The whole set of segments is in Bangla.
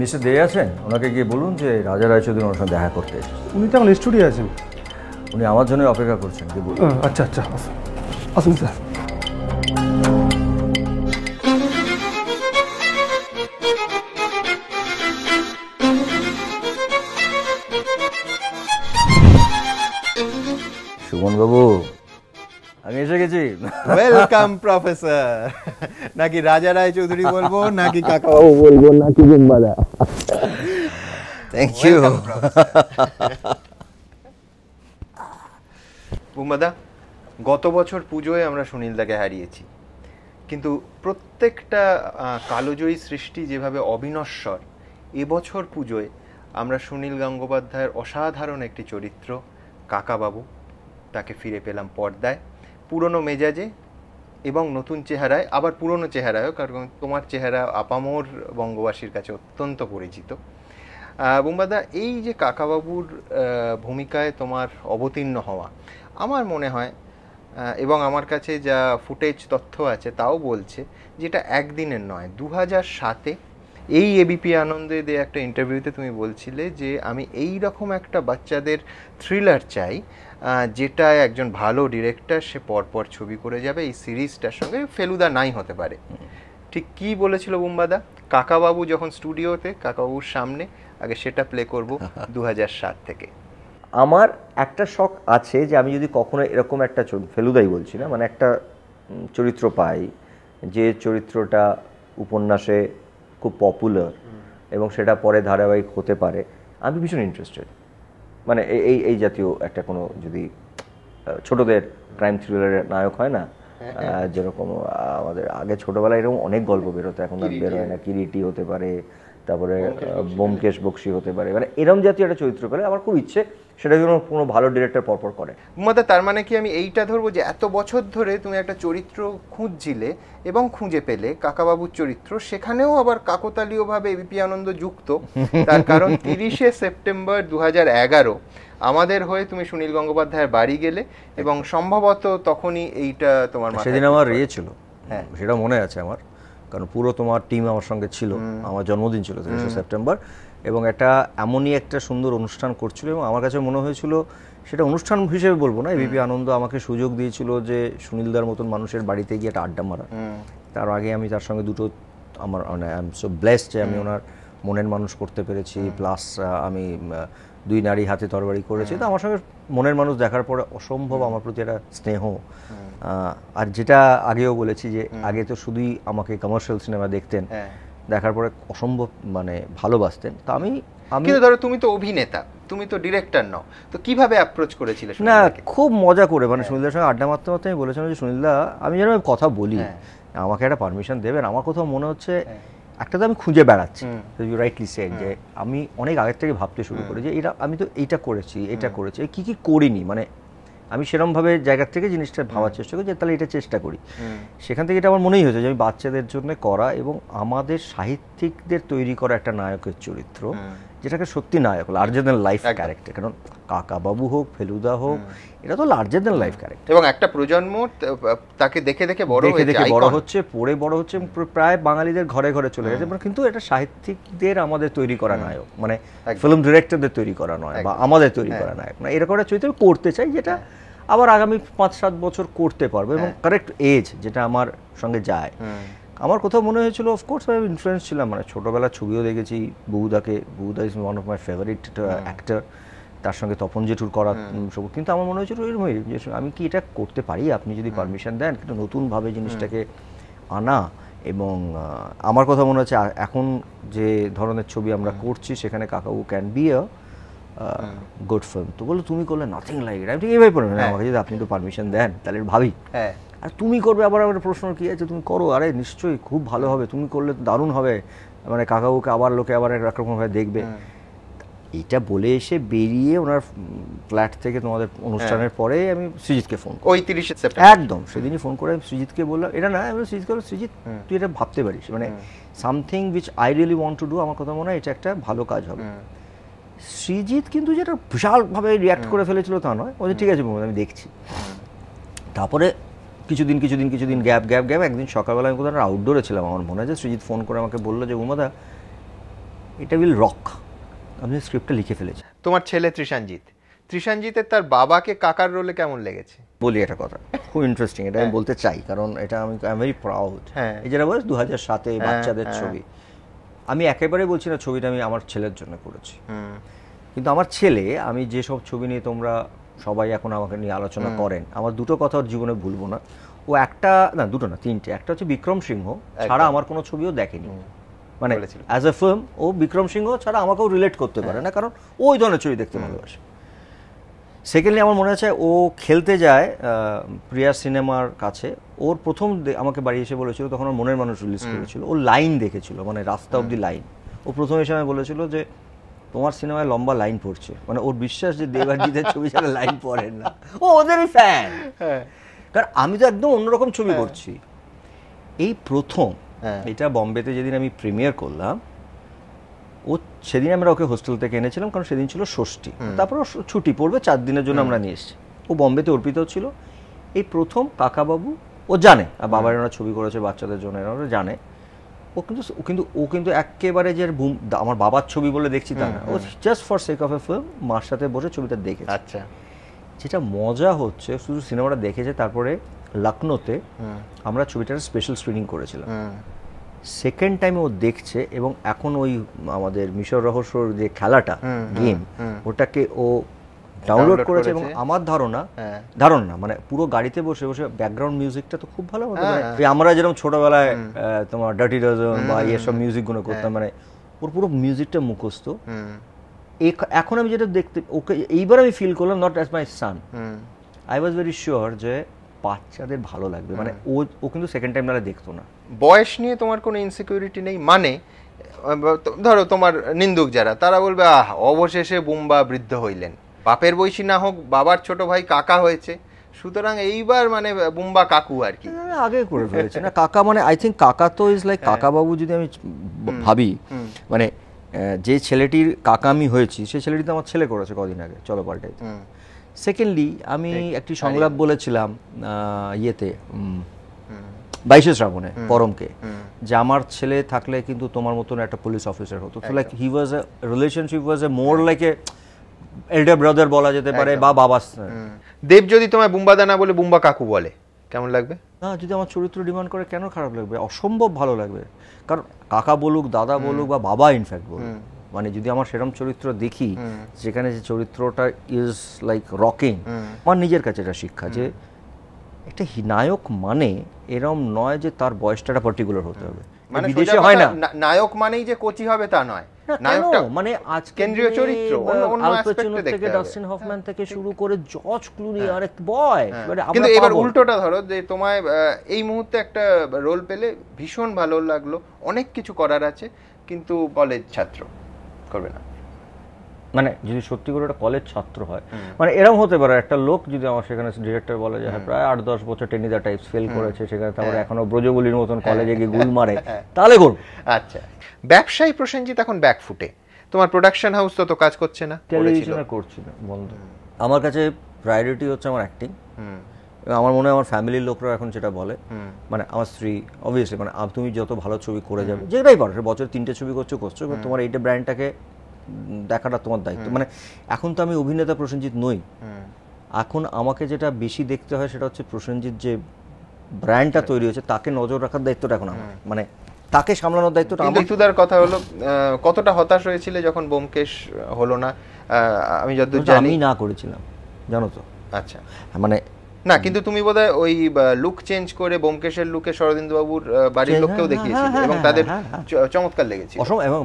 মিস্টার দে আছেন? ওনাকে গিয়ে বলুন যে রাজা রায়চৌধুরী ওনার সঙ্গে দেখা করতে এসেছে। উনি তো এখন স্টুডিও আছেন। উনি আমার জন্য অপেক্ষা করছেন, কি বলুন। আচ্ছা আচ্ছা, আসুন স্যার। সুমন বাবু, আমি এসে গেছি। Welcome professor. নাকি রাজা রায়চৌধুরী বলবো, নাকি কাকাবাবু বলবো, নাকি বুম্বাদা? Thank you. বুম্বাদা, গত বছর পুজোয় আমরা সুনীলদাকে হারিয়েছি, কিন্তু প্রত্যেকটা কালোজয়ী সৃষ্টি যেভাবে অবিনশ্বর, এবছর পুজোয় আমরা সুনীল গঙ্গোপাধ্যায়ের অসাধারণ একটি চরিত্র কাকাবাবু, তাকে ফিরে পেলাম পর্দায়, পুরনো মেজাজে এবং নতুন চেহারায়, আবার পুরনো চেহারায়ও, কারণ তোমার চেহারা আপামর বঙ্গবাসীর কাছে অত্যন্ত পরিচিত। বুম্বাদা, এই যে কাকাবাবুর ভূমিকায় তোমার অবতীর্ণ হওয়া, আমার মনে হয়, এবং আমার কাছে যা ফুটেজ তথ্য আছে তাও বলছে, যেটা একদিনের নয়, 2007-এ এই এবিপি আনন্দে দেয়া একটা ইন্টারভিউতে তুমি বলছিলে যে আমি এই রকম একটা বাচ্চাদের থ্রিলার চাই, যেটা একজন ভালো ডিরেক্টর সে পরপর ছবি করে যাবে, এই সিরিজটার সঙ্গে ফেলুদা নাই হতে পারে। ঠিক কি বলেছিল বুম্বাদা? কাকাবাবু যখন স্টুডিওতে, কাকাবাবুর সামনে, আগে সেটা প্লে করব 2007 থেকে। আমার একটা শখ আছে যে আমি যদি কখনো এরকম একটা ফেলুদাই বলছি না, মানে একটা চরিত্র পাই যে চরিত্রটা উপন্যাসে খুব পপুলার এবং সেটা পরে ধারাবাহিক হতে পারে, আমি ভীষণ ইন্টারেস্টেড। মানে এই এই জাতীয় একটা কোনো যদি ছোটদের ক্রাইম থ্রিলারের নায়ক হয় না, যেরকম আমাদের আগে ছোটবেলায় এরকম অনেক গল্প বেরোতো, এখন আর বের হয় না। কিরিটি হতে পারে, তারপরে ব্যোমকেশ বক্সী হতে পারে, মানে এরকম জাতীয় একটা চরিত্র পেলে আমার খুব ইচ্ছে সেটা যেন কোনো ভালো ডিরেক্টর পরপর করে। বুম্বাদা, তার মানে কি আমি এইটা ধরবো যে এত বছর ধরে তুমি একটা চরিত্র খুঁজছিলে এবং খুঁজে পেলে কাকাবাবুর চরিত্র, সেখানেও আবার কাকতালীয়ভাবে এবিপি আনন্দ যুক্ত, তার কারণ 30শে সেপ্টেম্বর 2011 আমাদের হয়ে তুমি সুনীল গঙ্গোপাধ্যায়ের বাড়ি গেলে এবং সম্ভবত তখনই এইটা তোমার মাথায়। সেদিন আমার ইয়ে ছিল, হ্যাঁ সেটা মনে আছে আমার, কারণ পুরো তোমার টিম আমার সঙ্গে ছিল। আমার জন্মদিন ছিল 30শে সেপ্টেম্বর, এবং একটা এমনই একটা সুন্দর অনুষ্ঠান করছিল এবং আমার কাছে মনে হয়েছিল সেটা অনুষ্ঠান হিসেবে বলবো না, এবিপি আনন্দ আমাকে সুযোগ দিয়েছিল যে সুনীলদার মতন মানুষের বাড়িতে গিয়ে একটা আড্ডা মারা। তার আগে আমি তার সঙ্গে দুটো আমার মানে আই এম সো ব্লেসড যে আমি ওনার মনের মানুষ করতে পেরেছি, প্লাস আমি দুই নারী হাতে তরবারি করেছি। তো আমার সঙ্গে মনের মানুষ দেখার পরে অসম্ভব আমার প্রতি একটা স্নেহ, আর যেটা আগেও বলেছি যে আগে তো শুধুই আমাকে কমার্শিয়াল সিনেমা দেখতেন, দেখার পরে অসম্ভব মানে ভালোবাসতেন। তো আমি কিন্তু ধরো তুমি তো অভিনেতা, তুমি তো ডিরেক্টর নও, তো কিভাবে অ্যাপ্রোচ করেছিলে? না, খুব মজা করে, মানে সুনীলদার সঙ্গে আড্ডা মারতে মারতে আমি বলেছিলাম যে সুনীলদা, আমি যেন কথা বলি, আমাকে একটা পারমিশন দেবেন। আমার কোথাও মনে হচ্ছে একটা তো আমি খুঁজে বেড়াচ্ছি, ইউ রাইটলি সেড, যে আমি অনেক আগের থেকে ভাবতে শুরু করি যে এটা আমি তো এইটা করেছি, এটা করেছি, কি কি করিনি, মানে আমি সেরকমভাবে জায়গার থেকে জিনিসটা ভাবার চেষ্টা করি যে তাহলে এটা চেষ্টা করি। সেখান থেকে এটা আমার মনেই হয়েছে যে আমি বাচ্চাদের জন্য করা এবং আমাদের সাহিত্যিকদের তৈরি করা একটা নায়কের চরিত্র, যেটাকে সত্যি নায়ক, লার্জার দ্যান লাইফ ক্যারেক্টার। কারণ কাকাবাবু হোক, ফেলুদা হোক, এটা তো লার্জার দ্যান লাইফ ক্যারেক্টার, এবং একটা প্রজন্ম তাকে দেখে দেখে বড় হচ্ছে, পড়ে বড় হচ্ছে, প্রায় বাঙালিদের ঘরে ঘরে চলে গেছে। কিন্তু এটা সাহিত্যিকদের আমাদের তৈরি করা নায়ক, মানে ফিল্ম ডিরেক্টরদের তৈরি করা নয় বা আমাদের তৈরি করা নায়ক না, এরকম একটা চরিত্র করতে চাই যেটা আবার আগামী 5-7 বছর করতে পারবো এবং কারেক্ট এজ যেটা আমার সঙ্গে যায়। আমার কোথাও মনে হয়েছিল, অফকোর্স আমি ইনফ্লুয়েন্স ছিলাম, মানে ছোটোবেলার ছবিও দেখেছি বহুদাকে, বহুদা is one of my favourite actor, তার সঙ্গে তপন জেঠুর করা সব, কিন্তু আমার মনে হয়েছিল এরকমই যে আমি কি এটা করতে পারি, আপনি যদি পারমিশন দেন, কিন্তু নতুনভাবে জিনিসটাকে আনা। এবং আমার কথা মনে হচ্ছে এখন যে ধরনের ছবি আমরা করছি সেখানে Kakababu can be a good film. তো বলো তুমি করলে নাথিং লাইক ইট, আমি ঠিক এইভাবে পড়ি না, আমাকে যদি আপনি একটু পারমিশন দেন তাহলে ভাবি, আর তুমি করবে আবার আমার প্রশ্ন কি আছে, তুমি করো, আরে নিশ্চয়ই খুব ভালো হবে, তুমি করলে দারুণ হবে, মানে কাকাবুকে আবার লোকে আবার একরকমভাবে দেখবে। এটা বলে এসে বেরিয়ে ওনার ফ্ল্যাট থেকে তোমাদের অনুষ্ঠানের পরে আমি সৃজিতকে ফোন করি, ওই 30শে সেপ্টেম্বর একদম সেদিনই ফোন করে আমি সৃজিতকে বললাম, এটা না, আমি সৃজিতকে বললাম, সৃজিত তুই এটা ভাবতে পারিস, মানে something which I really want to do, আমার কথা মনে হয় এটা একটা ভালো কাজ হবে। সৃজিত কিন্তু যেটা বিশালভাবে রিয়াক্ট করে ফেলেছিল তা নয়, ওদের ঠিক আছে আমি দেখছি। তারপরে কিছুদিন গ্যাপ একদিন সকালবেলা আমি কোথাও আউটডোরে ছিলাম, আমার মনে আছে সৃজিত ফোন করে আমাকে বললো যে উমাদা এটা উইল রক। আমি স্ক্রিপ্টটা লিখে ফেলেছি। তোমার ছেলে ত্রিশানজিতের তার বাবাকে কাকার রোলে কেমন লেগেছে? বলি একটা কথা, খুব ইন্টারেস্টিং, এটা আমি বলতে চাই, কারণ এটা আমি আই এম ভেরি প্রাউড। হ্যাঁ। এই যেটা বলে 2007-এ বাচ্চাদের ছবি, আমি একেবারে বলছি না ছবিটা আমি আমার ছেলের জন্য করেছি, কিন্তু আমার ছেলে, আমি যেসব ছবি নিয়ে তোমরা সবাই এখন আমাকে নিয়ে আলোচনা করেন, আমার দুটো কথা ওর জীবনে ভুলবো না। ও একটা না, দুটো না, তিনটে। একটা হচ্ছে বিক্রম সিংহ ছাড়া আমার কোনো ছবিও দেখেনি, মানে অ্যাজ এ ফিল্ম ও বিক্রম সিংহ ছাড়া আমাকেও রিলেট করতে পারে না, কারণ ওই ধরনের ছবি দেখতে ভালোবাসে। সেকেন্ডলি আমার মনে আছে ও খেলতে যায় প্রিয়া সিনেমার কাছে, ওর প্রথম আমাকে বাড়ি এসে বলেছিল, তখন ওর মনের মানুষ রিলিজ করেছিল, ও লাইন দেখেছিল, মানে রাস্তা অব্দি লাইন। ও প্রথম এসে আমায় বলেছিল যে তোমার সিনেমায় লম্বা লাইন পড়ছে, মানে ওর বিশ্বাস যে দেবাজিতের ছবি ছাড়া লাইন পড়েন না, ও ওদেরই ফ্যান। কারণ আমি তো একদম অন্যরকম ছবি করছি। এই প্রথম এটা বম্বেতে যেদিন আমি প্রিমিয়ার করলাম, ও সেদিন আমরা ওকে হোস্টেল থেকে এনেছিলাম, কারণ সেদিন ছিল ষষ্ঠী, তারপর ছুটি পড়বে 4 দিনের জন্য আমরা নিয়ে এসেছি। ও বম্বেতে অর্পিত ছিল। এই প্রথম কাকাবাবু, ও জানে বাবার এরা ছবি করেছে বাচ্চাদের জন্য, এরা জানে। ও কিন্তু একেবারে যে আমার বাবার ছবি বলে দেখছি তা না, ও just for sake of a film মার সাথে বসে ছবিটা দেখেছে। আচ্ছা, যেটা মজা হচ্ছে, শুধু সিনেমাটা দেখেছে, তারপরে লখনৌতে আমরা ছবিটার স্পেশাল স্ক্রিনিং করেছিলাম। সেকেন্ড টাইমে ও দেখছে, এবং এখন ওই আমাদের মিশর রহস্যর যে খেলাটা গেম, ওটাকে ও ডাউনলোড করেছে, এবং আমার ধারণা না, মানে পুরো গাড়িতে বসে বসে ব্যাকগ্রাউন্ড মিউজিকটা তো খুব ভালো হতো, মানে আমরা যেরকম ছোটবেলায় তোমার ডার্টি ডজন বা এসব মিউজিক গুলো করতাম, মানে ওর পুরো মিউজিকটা মুখস্থ। এখন আমি যেটা দেখতে, ওকে এইবার আমি ফিল করলাম, not as my son, I was very sure যে বাচ্চাদের ভালো লাগবে, মানে ও কিন্তু সেকেন্ড টাইম নালে দেখতো না। বয়স নিয়ে তোমার কোনো ইনসিকিউরিটি নেই? মানে ধরো তোমার নিন্দুক যারা, তারা বলবে অবশেষে বুম্বা বৃদ্ধ হইলেন, বাপের বয়সী না হোক, বাবার ছোট ভাই কাকা হয়েছে, সুতরাং এইবার মানে বুম্বা কাকু আর কি। আগে করে ফেলেছে না কাকা, মানে আই থিঙ্ক কাকা তো ইজ লাইক কাকা বাবু। যদি আমি ভাবি, মানে যে ছেলেটির কাকা আমি হয়েছি, সেই ছেলেটি তো আমার ছেলে করেছে কদিন আগে চলো পাল্টাইতে। সেকেন্ডলি আমি একটি সংলাপ বলেছিলাম ইয়েতে 22শে শ্রাবণে পরমকে, যে আমার ছেলে থাকলে কিন্তু তোমার মতন একটা পুলিশ অফিসার হতো। তো like he was A relationship was A more like a elder brother বলা যেতে পারে, বা বাবা। দেব যদি তোমায় বুম্বাদা না বলে বুম্বা কাকু বলে, কেমন লাগবে? না, যদি আমার চরিত্র ডিমান্ড করে, কেন খারাপ লাগবে? অসম্ভব ভালো লাগবে। কারণ কাকা বলুক, দাদা বলুক, বা বাবা ইনফ্যাক্ট বলুক, মানে যদি আমার সেরকম চরিত্র দেখি যেখানে যে চরিত্রটা ইজ লাইক রকিং, আমার নিজের কাছে এটা শিক্ষা যে একটা নায়ক মানে এরম নয় যে তার বয়সটা পার্টিকুলার হতে হবে। মানে বিদেশে হয় না নায়ক মানেই যে কোচি হবে তা নয়, নায়কটা মানে আজ কেন্দ্রীয় চরিত্র, অন্য অ্যাসপেক্টে দেখতে হবে। ডাস্টিন হফম্যান থেকে শুরু করে জর্জ ক্লুনি আর এক বয়। কিন্তু এবার উল্টোটা ধরো, যে তোমায় এই মুহূর্তে একটা রোল পেলে ভীষণ ভালো লাগলো, অনেক কিছু করার আছে, কিন্তু কলেজ ছাত্র করবে না, মানে যদি সত্যি করে একটা কলেজ ছাত্র হয়, মানে এরকম হতে পারে একটা লোক যদি আমার সেখানে ডিরেক্টর বলে যে হ্যাঁ প্রায় 8-10 বছর টেনিদা টাইপস ফেল করেছে, সেখানে তারপরে এখনো ব্রজবলির মতন কলেজে গিয়ে গুল মারে, তাহলে করব। আচ্ছা, ব্যবসায়ী প্রসেনজিৎ এখন ব্যাকফুটে, তোমার প্রোডাকশন হাউস তো কাজ করছে না, টেলিভিশনে করছি না, বন্ধ। আমার কাছে প্রায়োরিটি হচ্ছে আমার অ্যাক্টিং। আমার মনে হয় আমার ফ্যামিলির লোকরা এখন যেটা বলে, মানে আমার স্ত্রী অবভিয়াসলি, মানে তুমি যত ভালো ছবি করে যাবে, যেটাই পারো, বছর 3টে ছবি করছো, তোমার এইটা ব্র্যান্ডটাকে দেখাটা তোমার দায়িত্ব। মানে এখন তো আমি অভিনেতা প্রসেনজিৎ নই, এখন আমাকে যেটা বেশি দেখতে হয় সেটা হচ্ছে প্রসেনজিৎ যে ব্র্যান্ডটা তৈরি হয়েছে তাকে নজর রাখার দায়িত্বটা এখন আমার, মানে তাকে সামলানোর দায়িত্বটা আমার। ঋতুদার কথা হলো, কতটা হতাশ হয়েছিল যখন ব্যোমকেশ হলো না? আমি যতদূর জানি আমি না করেছিলাম, জানো তো। আচ্ছা, মানে না, কিন্তু তুমি বোধহয় ওই লুক চেঞ্জ করে ব্যোমকেশের লুকে শরদিন্দু বাবুর বাড়ির লোককেও দেখিয়েছিলে, এবং তাদের চমৎকার লেগেছিল, এবং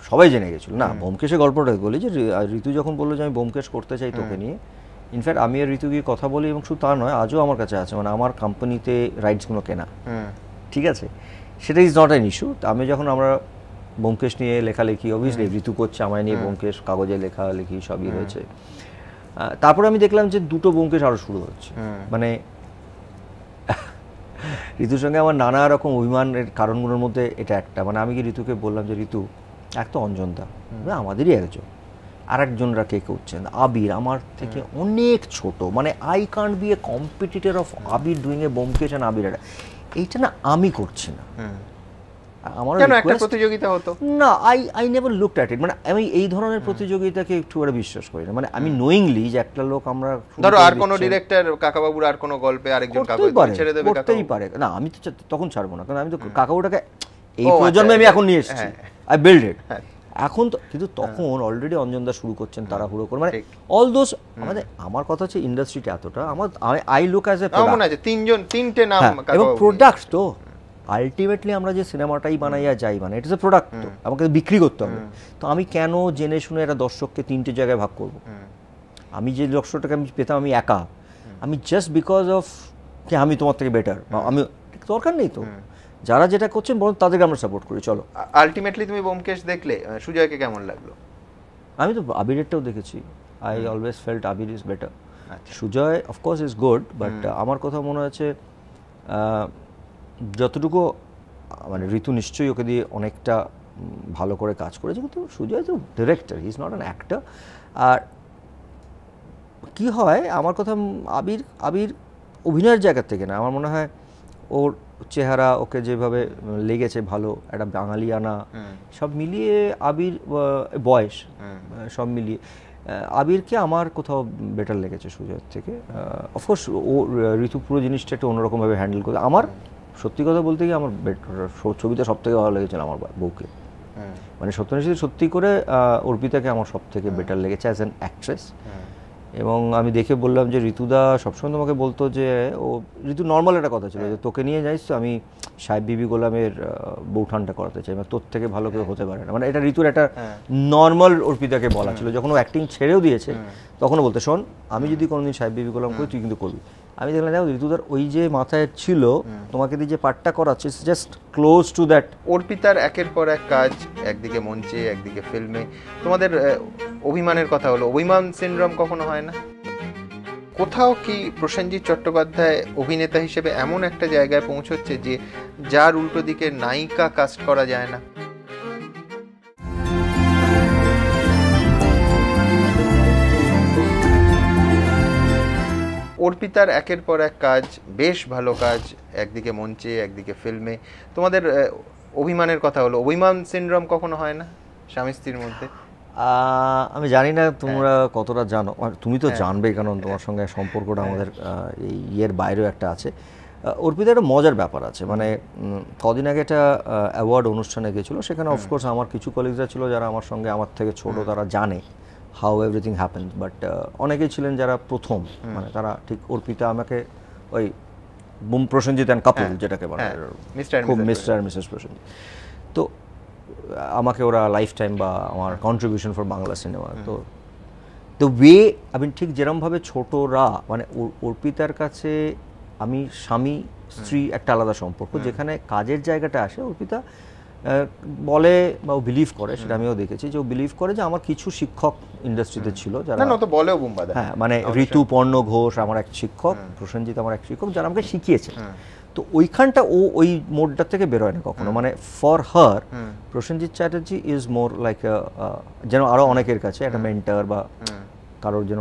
সবাই জেনে গেছিল। না, ব্যোমকেশের গল্পটা বলি যে ঋতু যখন বললো যে আমি ব্যোমকেশ করতে চাই তোকে নিয়ে, ইনফ্যাক্ট আমি আর ঋতু গিয়ে কথা বলি, এবং শুধু তা নয়, আজও আমার কাছে আছে, মানে আমার কোম্পানিতে রাইটসগুলো কেনা, ঠিক আছে, সেটা ইজ নট অ্যান ইস্যু। আমি যখন আমরা ব্যোমকেশ নিয়ে লেখালেখি, অবভিয়াসলি ঋতু করছে আমায় নিয়ে, ব্যোমকেশ কাগজে লেখালেখি সবই হয়েছে। তারপরে আমি দেখলাম যে দুটো ব্যোমকেশ আরো শুরু হচ্ছে, মানে ঋতুর সঙ্গে আমার নানা রকম অভিমানের কারণগুলোর মধ্যে এটা একটা। মানে আমি কি ঋতুকে বললাম যে ঋতু, এক তো অঞ্জনদা আমাদেরই একজন, আর একজনরা কে করছেন আবির, আমার থেকে অনেক ছোট, মানে I can't be a competitor of Abir doing a Byomkesh and Abir, এইটা না আমি করছি না, আমার কেন একটা প্রতিযোগিতা হতো না, I never looked at it, মানে আমি এই ধরনের প্রতিযোগিতাকে একটু আর বিশ্বাস করি না, মানে আমি নোয়িংলি যে একটা লোক আমরা ধরো আর কোনো ডিরেক্টর কাকাবাবুর আর কোনো গল্পে আরেকজন কাকা ছেড়ে দেবে, করতেই পারে না, আমি তো তখন ছাড়বো না, কারণ আমি তো কাকাবাবুটাকে এই প্রজন্মে আমি এখন নিয়ে এসেছি, আই বিল্ড ইট। এখন তো কিন্তু তখন অলরেডি অঞ্জনদা শুরু করছেন তাড়াহুড়ো করে, মানে অল দোজ আমাদের, আমার কথা হচ্ছে ইন্ডাস্ট্রিটা এতটা আমার, আই লুক অ্যাজ এ তিনটে নাম এবং প্রোডাক্ট তো আলটিমেটলি আমরা যে সিনেমাটাই বানাইয়া যাই, মানে ইট ইজ এ প্রোডাক্ট, তো আমাকে বিক্রি করতে হবে, তো আমি কেন জেনে শুনে একটা দর্শককে তিনটে জায়গায় ভাগ করব? আমি যে দর্শকটাকে আমি পেতাম আমি একা, আমি জাস্ট বিকজ অফ যে আমি তোমার থেকে বেটার, আমি দরকার নেই তো, যারা যেটা করছেন বরং তাদেরকে আমরা সাপোর্ট করি, চলো। আলটিমেটলি তুমি ব্যোমকেশ দেখলে, সুজয়কে কেমন লাগলো? আমি তো আবিরেরটাও দেখেছি, I always felt Abir is better. Sujoy of course is good, but আমার কথা মনে হচ্ছে যতটুকু মানে ঋতু নিশ্চয়ই ওকে দিয়ে অনেকটা ভালো করে কাজ করেছে, কিন্তু সুজয় তো director, he is not an actor. আর কি হয় আমার কথা, আবির অভিনয়ের জায়গা থেকে না, আমার মনে হয় ওর চেহারা ওকে যেভাবে লেগেছে ভালো, একটা বাঙালিয়ানা সব মিলিয়ে আবির বয়স সব মিলিয়ে আবিরকে আমার কোথাও বেটার লেগেছে সুজয়ের থেকে। অফকোর্স ও ঋতু পুরো জিনিসটা একটু অন্যরকমভাবে হ্যান্ডেল করে। আমার সত্যি কথা বলতে গিয়ে আমার ছবিটা সব থেকে ভালো লেগেছিল আমার বউকে, মানে সত্যনিষ্ঠ সত্যি করে অর্পিতাকে আমার সব থেকে বেটার লেগেছে অ্যাজ অ্যান অ্যাক্ট্রেস। এবং আমি দেখে বললাম যে ঋতুদা সবসময় তোমাকে বলতো যে ও ঋতু নর্মাল একটা কথা ছিল যে তোকে নিয়ে যাইস তো আমি সাহেব বিবি গোলামের বৌঠানটা করাতে চাই, মানে তোর থেকে ভালো কেউ হতে পারে না, মানে এটা ঋতুর একটা নর্মাল অর্পিতাকে বলা ছিল। যখন ও অ্যাক্টিং ছেড়েও দিয়েছে তখনও বলতে, শোন আমি যদি কোনোদিন সাহেব বিবি গোলাম করি তুই কিন্তু করবি। আমি দেখলাম দেখো ঋতুদার ওই যে মাথায় ছিল তোমাকে দিয়ে যে পার্টটা করাচ্ছে জাস্ট ক্লোজ টু দ্যাট। অর্পিতার একের পর এক কাজ, একদিকে মঞ্চে একদিকে ফিল্মে, তোমাদের অভিমানের কথা হলো, অভিমান সিনড্রোম কখনো হয় না? কোথাও কি প্রসেনজিৎ চট্টোপাধ্যায় অভিনেতা হিসেবে এমন একটা জায়গায় পৌঁছচ্ছে যে যার উল্টো দিকে নায়িকা কাস্ট করা যায় না? অর্পিতার একের পর এক কাজ, বেশ ভালো কাজ, একদিকে মঞ্চে একদিকে ফিল্মে, তোমাদের অভিমানের কথা হলো, অভিমান সিনড্রোম কখনো হয় না স্বামী স্ত্রীর মধ্যে? আমি জানি না তোমরা কতটা জানো, তুমি তো জানবে কারণ তোমার সঙ্গে সম্পর্কটা আমাদের এই ইয়ের বাইরেও একটা আছে। অর্পিতা একটা মজার ব্যাপার আছে, মানে কদিন আগে একটা অ্যাওয়ার্ড অনুষ্ঠানে গেছিলো, সেখানে অফকোর্স আমার কিছু কলিগরা ছিল যারা আমার সঙ্গে আমার থেকে ছোট, তারা জানে হাউ এভরিথিং হ্যাপেন্স, বাট অনেকেই ছিলেন যারা প্রথম, মানে তারা ঠিক অর্পিতা আমাকে ওই প্রসেনজিৎ অ্যান্ড কাপুর যেটাকে বলে খুব মিস্টার আর মিসেস প্রসেনজিৎ, তো আমাকে ওরা লাইফ টাইম বা আমার কন্ট্রিবিউশন ফর বাংলা সিনেমা, তো দ্য ওয়ে আমি ঠিক যেরমভাবে ছোটরা, মানে অর্পিতার কাছে আমি স্বামী স্ত্রী একটা আলাদা সম্পর্ক, যেখানে কাজের জায়গাটা আসে অর্পিতা বলে বা ও বিলিভ করে, সেটা আমিও দেখেছি যে ও বিলিভ করে যে আমার কিছু শিক্ষক ইন্ডাস্ট্রিতে ছিল যারা, হ্যাঁ মানে ঋতু পর্ণ ঘোষ আমার এক শিক্ষক, প্রসেনজিৎ আমার এক শিক্ষক, যারা আমাকে শিখিয়েছে, তো ওইখানটা ও ওই মোডটা থেকে বেরোয় না কখনো, মানে for her Prosenjit Chatterjee is more like যেন আরো অনেকের কাছে একটা মেন্টর বা কারোর যেন,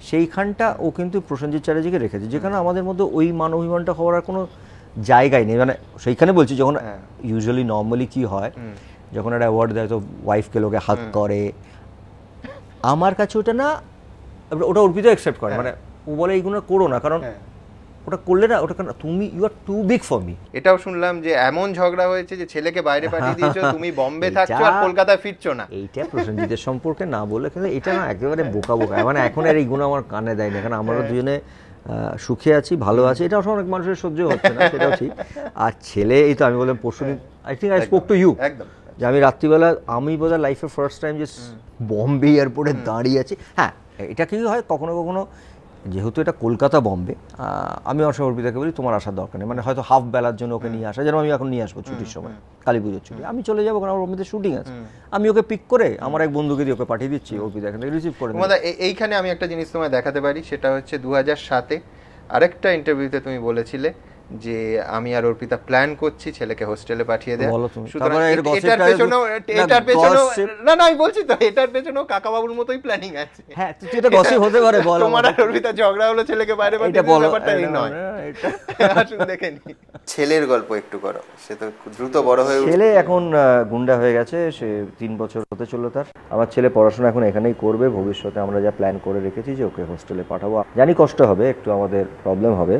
সেইখানটা ও কিন্তু প্রসেনজিৎ চ্যাটার্জিকে রেখেছে, যেখানে আমাদের মধ্যে ওই মান অভিমানটা হওয়ার আর কোনো জায়গায় নেই। মানে সেইখানে বলছি যখন ইউজুয়ালি নর্মালি কি হয়, যখন একটা অ্যাওয়ার্ড দেয় তো ওয়াইফকে লোকে হাত করে, আমার কাছে ওটা না, ওটা অর্পিতা অ্যাকসেপ্ট করে, মানে ও বলে এইগুলো করো না, কারণ ওটা করলে না ওটা তুমি you are too big for me. এটাও শুনলাম যে এমন ঝগড়া হয়েছে যে ছেলেকে বাইরে পাঠিয়ে দিয়েছো, তুমি বম্বে থাকছো আর কলকাতায় ফিরছো না। এইটা প্রসেনজিতের সম্পর্কে না বলে, কিন্তু এটা না একেবারে বোকা বোকা, মানে এখন আর এইগুলো আমার কানে দেয় না, কারণ আমরা দুজনে সুখে আছি, ভালো আছি, এটা অনেক মানুষের সহ্য হচ্ছে না, সেটাও ঠিক। আর ছেলে, এই তো আমি বললাম পরশুদিন I think I spoke to you, যে আমি রাত্রিবেলা আমি বোধহয় লাইফের ফার্স্ট টাইম যে বম্বে এয়ারপোর্টে দাঁড়িয়ে আছি। হ্যাঁ, এটা কি হয় কখনো কখনো, যেহেতু এটা কলকাতা বম্বে, আমি অবশ্য অর্পিতাকে বলি তোমার আসার দরকার নেই, মানে হয়তো হাফ বেলার জন্য ওকে নিয়ে আসা, যেন আমি এখন নিয়ে আসবো ছুটির সময়, কালী পুজোর ছুটি, আমি চলে যাবো কারণ আমার বম্বেতে শুটিং আছে, আমি ওকে পিক করে আমার এক বন্ধুকে দিয়ে ওকে পাঠিয়ে দিচ্ছি, অর্পিতা এখান থেকে রিসিভ করে। এইখানে আমি একটা জিনিস তোমায় দেখাতে পারি, সেটা হচ্ছে 2007-এ আরেকটা ইন্টারভিউতে তুমি বলেছিলে যে আমি আর অর্পিতা প্ল্যান করছি ছেলেকে হোস্টেলে পাঠিয়ে দেয়া। বলো তুমি। সুতরাং তারপরে এর এটার gossip-টা- পেছনেও না, এটার পেছনেও gossip- না না আমি বলছি তো এটার পেছনেও কাকাবাবুর মতোই প্ল্যানিং আছে। হ্যাঁ তো এটা গসিপ হতে পারে, বলো। তোমার আর অর্পিতা ঝগড়া হলো ছেলেকে বাইরে এটা পাঠিয়ে বলো, দেওয়ার ব্যাপারটা এই এটা নয়। এটা আসুন দেখে নি ছেলের গল্প একটু করো, সে তো দ্রুত বড় হয়ে ছেলে এখন গুন্ডা হয়ে গেছে, সে 3 বছর হতে চললো তার। আমার ছেলে পড়াশোনা এখন এখানেই করবে, ভবিষ্যতে আমরা যা প্ল্যান করে রেখেছি যে ওকে হোস্টেলে পাঠাবো। জানি কষ্ট হবে, একটু আমাদের প্রবলেম হবে,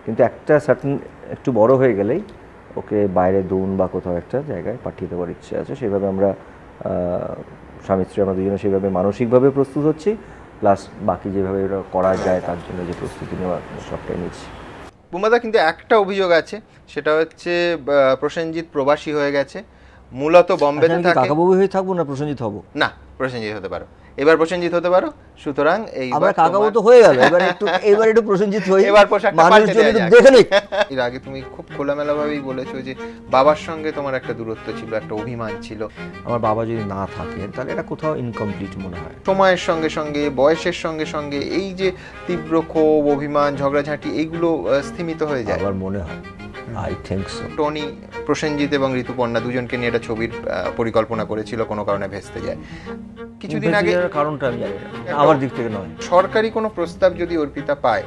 কিন্তু একটা সার্টেন একটু বড় হয়ে গেলেই ওকে বাইরে দুন বা কোথাও একটা জায়গায় পাঠিয়ে দেওয়ার ইচ্ছে আছে। সেভাবে আমরা স্বামী স্ত্রী আমরা দুজনে সেভাবে মানসিকভাবে প্রস্তুত হচ্ছি, প্লাস বাকি যেভাবে ওটা করা যায় তার জন্য যে প্রস্তুতি নেওয়া সবটাই নিচ্ছি। বুমাদা কিন্তু একটা অভিযোগ আছে, সেটা হচ্ছে প্রসেনজিৎ প্রবাসী হয়ে গেছে, মূলত বম্বেতে থাকে। কাকাবাবু হয়ে থাকবো না প্রসেনজিৎ হবো? না, প্রসেনজিৎ হতে পারো, এবার প্রসেনজিৎ হতে পারো। সুতরাং এই আমরা কাকাবাবু তো হয়ে গেল, এবার একটু প্রসেনজিৎ হই, এবার পোশাকটা পাল্টে দেয়া যাক। দেখে নিক। এর আগে তুমি খুব খোলামেলা ভাবেই বলেছো যে বাবার সঙ্গে তোমার একটা দূরত্ব ছিল, একটা অভিমান ছিল। আমার বাবা যদি না থাকেন তাহলে এটা কোথাও ইনকমপ্লিট মনে হয়। সময়ের সঙ্গে সঙ্গে, বয়সের সঙ্গে সঙ্গে এই যে তীব্র ক্ষোভ, অভিমান, ঝগড়াঝাঁটি এইগুলো স্তিমিত হয়ে যায়। আমার মনে হয়, I think so. Tony, Prosenjit এবং ঋতুপর্ণা দুজনকে নিয়ে একটা ছবির পরিকল্পনা করেছিল, কোনো কারণে ভেস্তে যায়। কিছুদিন আগে কারণটা আমি জানি না, আমার দিক থেকে নয়। সরকারি কোনো প্রস্তাব যদি অর্পিতা পায়,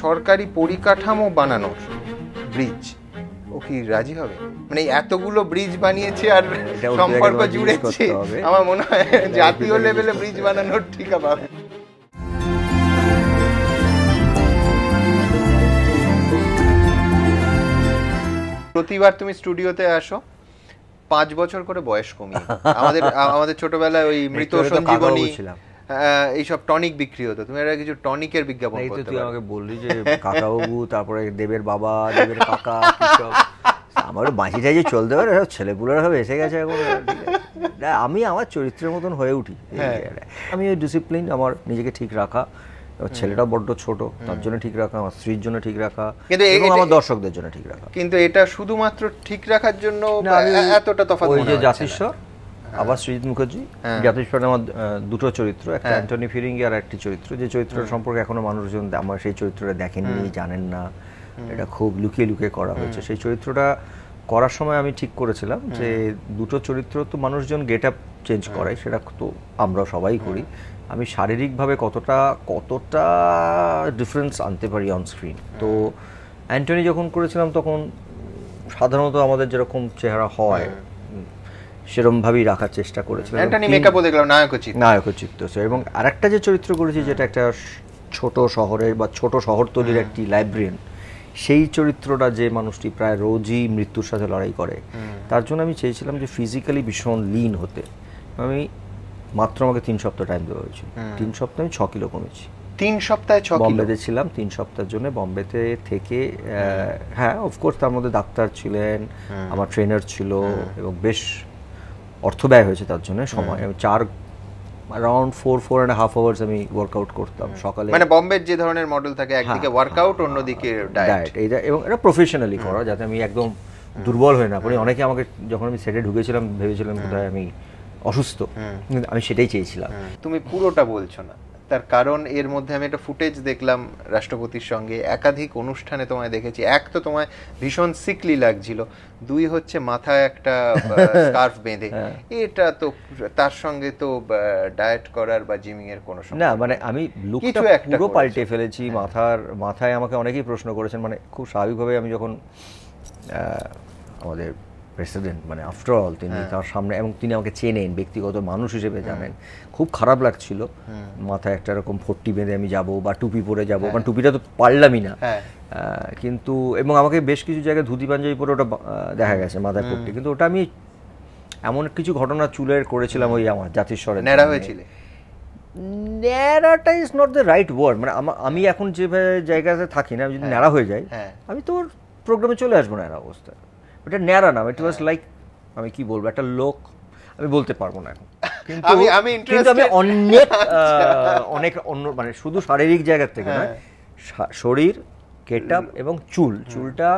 সরকারি পরিকাঠামো বানানোর ব্রিজ, ও কি রাজি হবে? মানে এতগুলো ব্রিজ বানিয়েছে আর সম্পর্ক জুড়েছে, আমার মনে হয় জাতীয় লেভেলে ব্রিজ বানানোর ঠিকা পাবে। প্রতিবার তুমি স্টুডিওতে আসো, 5 বছর করে বয়স কমিয়ে। আমাদের ছোটবেলায় ওই মৃত সঞ্জীবনী এইসব টনিক বিক্রি হতো, তুমি একটা কিছু টনিকের বিজ্ঞাপন করতে। তুই আমাকে বললি যে কাকাবাবু, তারপরে দেবের বাবা, দেবের কাকা, আমারও বাঁচি টাইজে চলতে পারে, ছেলেপুলেরা হবে এসে গেছে এখন। আমি আমার চরিত্রের মতন হয়ে উঠি। আমি ওই ডিসিপ্লিন, আমার নিজেকে ঠিক রাখা, ছেলেটা বড্ড ছোট তার জন্য ঠিক রাখা, আমার স্ত্রীর জন্য ঠিক রাখা, এবং আমার দর্শকদের জন্য ঠিক রাখা। কিন্তু এটা শুধুমাত্র ঠিক রাখার জন্য এতটা তফাৎ মনে হয় না। ওই যে জাতিস্বর, আবার সৃজিত মুখার্জি, জাতিস্বরে আমার দুটো চরিত্র, একটা অ্যান্টনি ফিরিঙ্গি আর একটি চরিত্র, যে চরিত্রটা সম্পর্কে এখনো মানুষজন আমার সেই চরিত্রটা দেখেননি, জানেন না, এটা খুব লুকিয়ে লুকিয়ে করা হয়েছে। সেই চরিত্রটা করার সময় আমি ঠিক করেছিলাম যে দুটো চরিত্র তো মানুষজন গেট আপ চেঞ্জ করে, সেটা তো আমরা সবাই করি, আমি শারীরিকভাবে কতটা ডিফারেন্স আনতে পারি অন স্ক্রিন। তো অ্যান্টনি যখন করেছিলাম তখন সাধারণত আমাদের যেরকম চেহারা হয় সেরকম ভাবেই রাখার চেষ্টা করেছিলাম, নায়কচিত্ত। এবং আরেকটা যে চরিত্র করেছি যেটা একটা ছোট শহরের বা ছোট শহরতলির একটি লাইব্রেরিয়ান, সেই চরিত্রটা যে মানুষটি প্রায় রোজই মৃত্যুর সাথে লড়াই করে, তার জন্য আমি চেয়েছিলাম যে ফিজিক্যালি ভীষণ লিন হতে। আমি মাত্র আমাকে 3 সপ্তাহ টাইম দেওয়া হয়েছিল, 3 সপ্তাহে আমি 6 কিলো কমেছি। 3 সপ্তাহে 6 কিলো? বম্বেতে ছিলাম 3 সপ্তাহের জন্য, বম্বেতে থেকে হ্যাঁ অফকোর্স তার মধ্যে ডাক্তার ছিলেন, আমার ট্রেনার ছিল, এবং বেশ অর্থ ব্যয় হয়েছে তার জন্য। সময় আমি around 4.5 hours আমি ওয়ার্কআউট করতাম সকালে। মানে বম্বের যে ধরনের মডেল থাকে, একদিকে ওয়ার্কআউট, অন্যদিকে ডায়েট, এইটা, এবং এটা প্রফেশনালি করা, যাতে আমি একদম দুর্বল হয়ে না পড়ি। অনেকে আমাকে যখন আমি সেটে ঢুকেছিলাম ভেবেছিলাম কোথায় আমি অসুস্থ, কিন্তু আমি সেটাই চেয়েছিলাম। তুমি পুরোটা বলছো না, তার কারণ এর মধ্যে আমি একটা ফুটেজ দেখলাম রাষ্ট্রপতির সঙ্গে, একাধিক অনুষ্ঠানে তোমায় দেখেছি। এক তো তোমায় ভীষণ সিকলি লাগছিল, 2 হচ্ছে মাথায় একটা স্কার্ফ বেঁধে, এটা তো তার সঙ্গে তো ডায়েট করার বা জিমিং এর কোনো সম্পর্ক না। মানে আমি লুকটা পুরো পাল্টে ফেলেছি। মাথায় আমাকে অনেকেই প্রশ্ন করেছেন, মানে খুব স্বাভাবিকভাবে আমি যখন আমাদের প্রেসিডেন্ট, মানে আফটার অল তিনি তার সামনে, এবং তিনি আমাকে চেনেন ব্যক্তিগত মানুষ হিসেবে জানেন, খুব খারাপ লাগছিল মাথায় একটা এরকম ফট্টি বেঁধে আমি যাব বা টুপি পরে যাব, কারণ টুপিটা তো পারলামই না। কিন্তু এবং আমাকে বেশ কিছু জায়গায় ধুতি পাঞ্জাবি পরে ওটা দেখা গেছে মাথায় ফট্টি, কিন্তু ওটা আমি এমন কিছু ঘটনা চুলের করেছিলাম ওই আমার জাতিস্বরে। ন্যাড়া হয়েছিল? ন্যাড়াটা is not the right word, মানে আমি এখন যে জায়গাতে থাকি না, যদি ন্যাড়া হয়ে যায় আমি তোর প্রোগ্রামে চলে আসবো ন্যাড়া অবস্থায়। ওটা ন্যাড়া না, ইট ওয়াজ লাইক, আমি কি বলবো, একটা লোক, আমি বলতে পারবো না এখন, কিন্তু আমি অনেক অন্য, মানে শুধু শারীরিক জায়গার থেকে নয়, শরীর, গেটআপ এবং চুলটা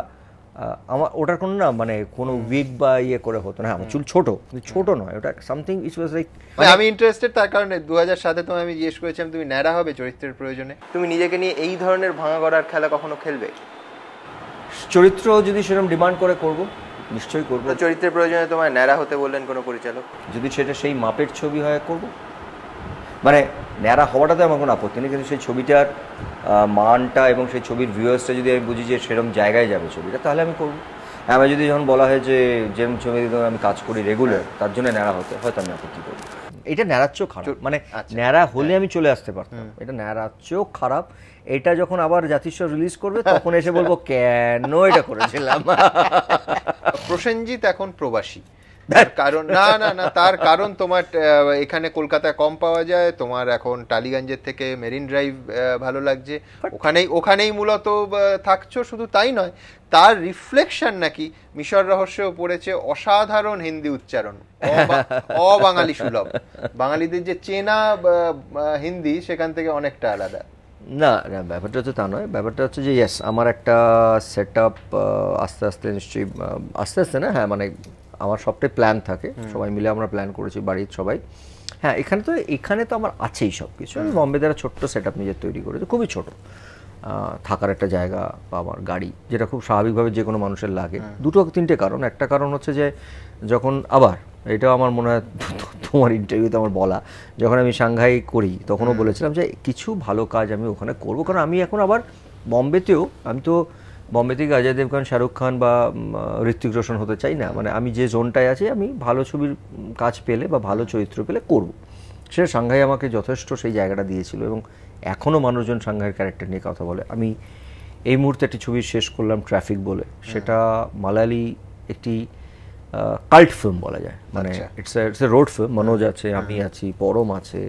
আমার ওটার কোনো না, মানে কোনো উইগ বা ইয়ে করে হতো না। আমার চুল ছোট নয়, ওটা সামথিং ইট ওয়াজ লাইক। আমি ইন্টারেস্টেড তার কারণে 2007-এ তোমায় আমি জিজ্ঞেস করেছিলাম তুমি ন্যাড়া হবে চরিত্রের প্রয়োজনে, তুমি নিজেকে নিয়ে এই ধরনের ভাঙা গড়ার খেলা কখনো খেলবে? চরিত্র যদি সেরকম ডিমান্ড করে করব, নিশ্চয়ই করব। চরিত্রের প্রয়োজনে তোমায় ন্যাড়া হতে বললেন কোনো পরিচালক? যদি সেটা সেই মাপের ছবি হয় করব, মানে ন্যাড়া হওয়াটাতে আমার কোনো আপত্তি নেই, কিন্তু সেই ছবিটার মানটা এবং সেই ছবির ভিউয়ার্সটা যদি আমি বুঝি যে সেরকম জায়গায় যাবে ছবিটা, তাহলে আমি করবো। আমার যদি যখন বলা হয় যে যেরকম ছবিতে আমি কাজ করি রেগুলার, তার জন্য ন্যাড়া হতে হয়তো আমি আপত্তি করবো। এটা ন্যাড়ার চেয়েও খারাপ, মানে ন্যাড়া হলে আমি চলে আসতে পারতাম, এটা ন্যাড়ার চেয়েও খারাপ। এটা যখন আবার জাতিস্বর রিলিজ করবে তখন এসে বলবো কেন এটা করেছিলাম। প্রসেনজিৎ এখন প্রবাসী, কারণ না না না তার কারণ তোমার এখানে কলকাতায় কম পাওয়া যায়, তোমার এখন টালিগঞ্জের থেকে মেরিন ড্রাইভ ভালো লাগছে, ওখানেই মূলত থাকছো। শুধু তাই নয়, তার রিফ্লেকশন নাকি মিশর রহস্যেও পড়েছে অসাধারণ হিন্দি উচ্চারণ, অবাঙালি সুলভ। বাঙালিদের যে চেনা হিন্দি সেখান থেকে অনেকটা আলাদা। না, ব্যাপারটা হচ্ছে তা নয়, ব্যাপারটা হচ্ছে যে ইয়েস, আমার একটা সেট আপ আস্তে আস্তে নিশ্চয়ই, আস্তে আস্তে না, হ্যাঁ মানে আমার সবটাই প্ল্যান থাকে, সবাই মিলে আমরা প্ল্যান করেছি বাড়ির সবাই। হ্যাঁ, এখানে তো আমার আছেই সব কিছু। আমি বম্বেতে একটা ছোট্ট সেট আপ নিজের তৈরি করেছি, খুবই ছোট, থাকার একটা জায়গা বা আমার গাড়ি, যেটা খুব স্বাভাবিকভাবে যে কোনো মানুষের লাগে। দুটো তিনটে কারণ। একটা কারণ হচ্ছে যে যখন আবার এটাও আমার মনে হয় তোমার ইন্টারভিউতে আমার বলা, যখন আমি সাংঘাই করি তখনও বলেছিলাম যে কিছু ভালো কাজ আমি ওখানে করব, কারণ আমি এখন আবার বম্বেতেও, আমি তো বম্বে থেকে অজয় দেবগান, শাহরুখ খান বা ঋত্বিক রোশন হতে চাই না, মানে আমি যে জোনটায় আছি, আমি ভালো ছবির কাজ পেলে বা ভালো চরিত্র পেলে করব। সেটা সাংঘাই আমাকে যথেষ্ট সেই জায়গাটা দিয়েছিল, এবং এখনও মানুষজন সাংঘাইয়ের ক্যারেক্টার নিয়ে কথা বলে। আমি এই মুহূর্তে একটি ছবি শেষ করলাম ট্রাফিক বলে, সেটা মালায়ালি একটি কাল্ট ফিল্ম বলা যায়, মানে it's a road film. Manoj আছে, আমি আছি, পরম আছে,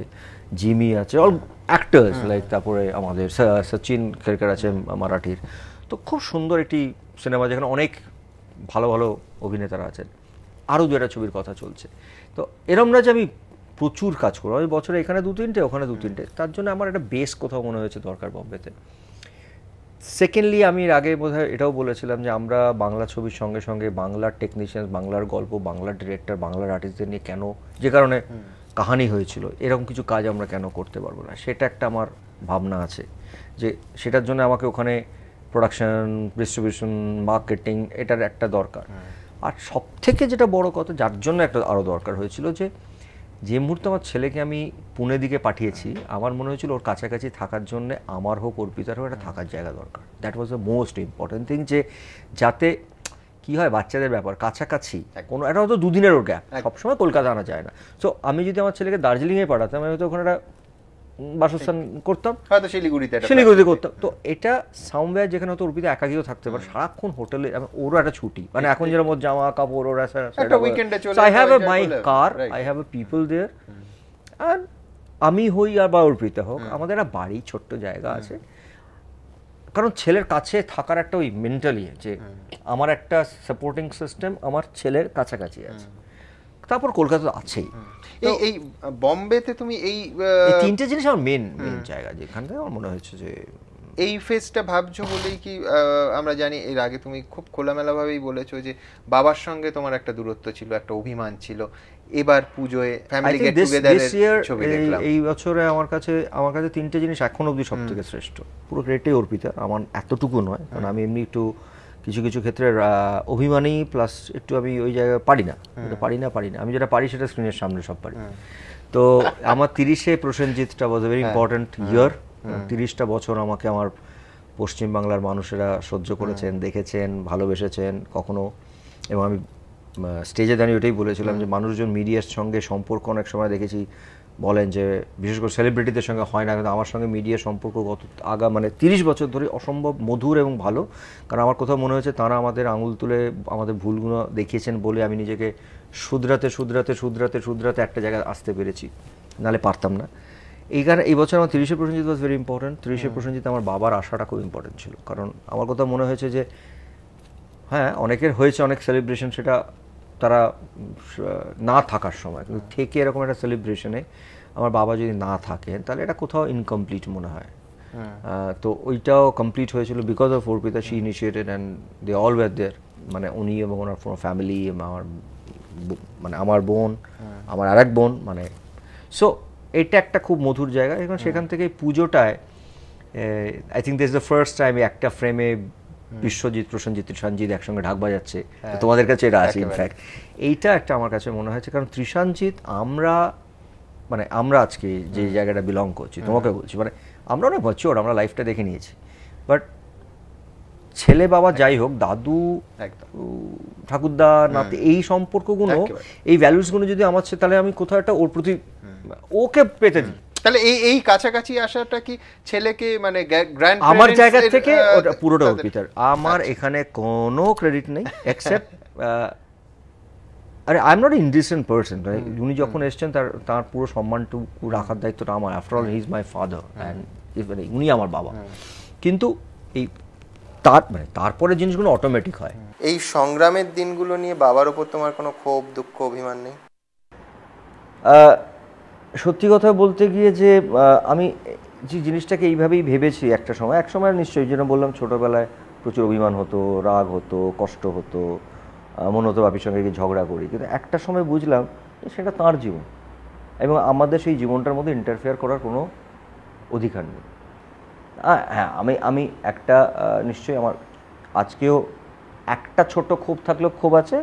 জিমি আছে, অল অ্যাক্টার্স লাইক, তারপরে আমাদের সচিন খেরকার আছে মারাঠির। তো খুব সুন্দর একটি সিনেমা, যেখানে অনেক ভালো ভালো অভিনেতারা আছেন। আরও দু একটা ছবির কথা চলছে। তো এরম না যে আমি প্রচুর কাজ করবো, আমি বছরে এখানে 2-3টে, ওখানে 2-3টে, তার জন্য আমার একটা বেস কোথাও মনে হয়েছে দরকার বম্বেতে। সেকেন্ডলি, আমি এর আগে বোধহয় এটাও বলেছিলাম যে আমরা বাংলা ছবির সঙ্গে সঙ্গে বাংলার টেকনিশিয়ান, বাংলার গল্প, বাংলার ডিরেক্টর, বাংলার আর্টিস্টদের নিয়ে কেন, যে কারণে কাহানি হয়েছিল, এরকম কিছু কাজ আমরা কেন করতে পারবো না, সেটা একটা আমার ভাবনা আছে। যে সেটার জন্য আমাকে ওখানে প্রোডাকশন, ডিস্ট্রিবিউশন, মার্কেটিং, এটার একটা দরকার। আর সব থেকে যেটা বড় কথা, যার জন্য একটা আরও দরকার হয়েছিল, যে মুহূর্তে আমার ছেলেকে আমি পুনে দিকে পাঠিয়েছি, আমার মনে হয়েছিল ওর কাছাকাছি থাকার জন্য আমার হোক, অর্পিতার হোক, একটা থাকার জায়গা দরকার। That was the most important thing, যে যাতে কি হয়, বাচ্চাদের ব্যাপার, কাছাকাছি কোনো একটা হয়তো 2 দিনের ওর গ্যাপ, সবসময় কলকাতা আনা যায় না। সো আমি যদি আমার ছেলেকে দার্জিলিংয়ে পাঠাতাম, আমি হয়তো ওখানে একটা বাসস্থান করতাম, হয়তো শিলিগুড়িতে করতাম। তো এটা সামওয়্যার যেখানে হয়তো অর্পিতা একাকিও থাকতে পারে, সারাক্ষণ হোটেলে, ওরও একটা ছুটি, মানে এখন যেরকম ওর জামা কাপড়, ওর I have a my car, I have a people there, আর আমি হই আর বা অর্পিতা হোক, আমাদের একটা বাড়ি, ছোট্ট জায়গা আছে। কারণ ছেলের কাছে থাকার একটা ওই মেন্টালি, যে আমার একটা সাপোর্টিং সিস্টেম আমার ছেলের কাছাকাছি আছে। তারপর কলকাতা আছেই। এই বম্বেতে তুমি এই 3টে জিনিস আমার মেন জায়গা, যেখান থেকে আমার মনে হয়েছে যে এই ফেজটা ভাবছো বলেই কি, আমরা জানি এর আগে তুমি খুব খোলামেলাভাবেই বলেছো যে বাবার সঙ্গে তোমার একটা দূরত্ব ছিল, একটা অভিমান ছিল। এবার পুজোয় ফ্যামিলি গেট টুগেদারের ছবি দেখলাম। এই বছরে আমার কাছে 3টে জিনিস এখন অবধি সব থেকে শ্রেষ্ঠ। পুরো ক্রেডিটই অর্পিতা, আমার এতটুকু নয়, কারণ আমি এমনি একটু কিছু কিছু ক্ষেত্রে অভিমানী, প্লাস একটু আমি ওই জায়গায় পারি না, আমি যেটা পারি সেটা স্ক্রিনের সামনে সব পারি। তো আমার 30-এ প্রসেনজিৎটা ওয়াজ এ ভেরি ইম্পর্টেন্ট ইয়ার। 30টা বছর আমাকে আমার পশ্চিমবাংলার মানুষেরা সহ্য করেছেন, দেখেছেন, ভালোবেসেছেন কখনো। এবং আমি স্টেজে দাঁড়িয়ে ওটাই বলেছিলাম যে মানুষজন মিডিয়ার সঙ্গে সম্পর্ক অনেক সময় দেখেছি বলেন যে, বিশেষ করে সেলিব্রিটিদের সঙ্গে হয় না, কিন্তু আমার সঙ্গে মিডিয়ার সম্পর্ক মানে 30 বছর ধরে অসম্ভব মধুর এবং ভালো। কারণ আমার কোথাও মনে হয়েছে তারা আমাদের আঙুল তুলে আমাদের ভুলগুলো দেখিয়েছেন বলে আমি নিজেকে শুধরাতে একটা জায়গায় আসতে পেরেছি, নাহলে পারতাম না। এই কারণে এই বছর আমার 30-এ প্রসেনজিৎ ওয়াজ ভেরি ইম্পর্টেন্ট। 30-এ প্রসেনজিৎ আমার বাবার আশাটা খুব ইম্পর্টেন্ট ছিল, কারণ আমার কোথাও মনে হয়েছে যে হ্যাঁ, অনেকের হয়েছে অনেক সেলিব্রেশন, সেটা তারা না থাকার সময়, কিন্তু থেকে এরকম একটা সেলিব্রেশনে আমার বাবা যদি না থাকেন, তাহলে এটা কোথাও ইনকমপ্লিট মনে হয়। তো ওইটাও কমপ্লিট হয়েছিল because of Arpita. She initiated and they all were there, মানে উনি এবং ওনার ফ্যামিলি, আমার বোন, আমার আরেক বোন, মানে সো এটা একটা খুব মধুর জায়গা। এখন সেখান থেকে পুজোটায় I think this is the first time একটা ফ্রেমে বিশ্বজিৎ, প্রসেনজিৎ, তৃষানজিৎ একসঙ্গে ঢাক বাজাচ্ছে, তো তোমাদের কাছে এটা আছে ইনফ্যাক্ট। এইটা একটা আমার কাছে মনে হয়েছে, কারণ তৃষানজিৎ আমরা আজকে যে জায়গাটা বিলং করছি, তোমাকে বলছি, মানে আমরা অনেক ম্যাচিওর, আমরা লাইফটা দেখে নিয়েছি, বাট ছেলে বাবা যাই হোক, দাদু, ঠাকুরদা, নাতি, এই সম্পর্কগুলো, এই ভ্যালুসগুলো যদি আমার তাহলে আমি কোথাও একটা ওর প্রতি ওকে পেতে দিই। তাহলে এই কাছাকাছি আসাটা কি ছেলেকে মানে গ্র্যান্ড আমার জায়গা থেকে ওটা পুরোটা অর্পিতার, আমার এখানে কোনো ক্রেডিট নেই এক্সেপ্ট আরে I am not indecent person. উনি যখন এসছেন তার পুরো সম্মানটুকু রাখার দায়িত্বটা আমার। After all he is my father and উনি আমার বাবা। কিন্তু এই তারপরে জিনিসগুলো অটোমেটিক হয়। এই সংগ্রামের দিনগুলো নিয়ে বাবার ওপর তোমার কোনো ক্ষোভ, দুঃখ, অভিমান নেই? সত্যি কথা বলতে গিয়ে যে আমি যে জিনিসটাকে এইভাবেই ভেবেছি এক সময় নিশ্চয়ই, যেন বললাম ছোটোবেলায় প্রচুর অভিমান হতো, রাগ হতো, কষ্ট হতো, মনে হতো বাপির সঙ্গে গিয়ে ঝগড়া করি, কিন্তু একটা সময় বুঝলাম সেটা তাঁর জীবন এবং আমাদের সেই জীবনটার মধ্যে ইন্টারফেয়ার করার কোনো অধিকার নেই। হ্যাঁ, আমি একটা নিশ্চয়ই আমার আজকেও একটা ছোট ক্ষোভ থাকলেও ক্ষোভ আছে,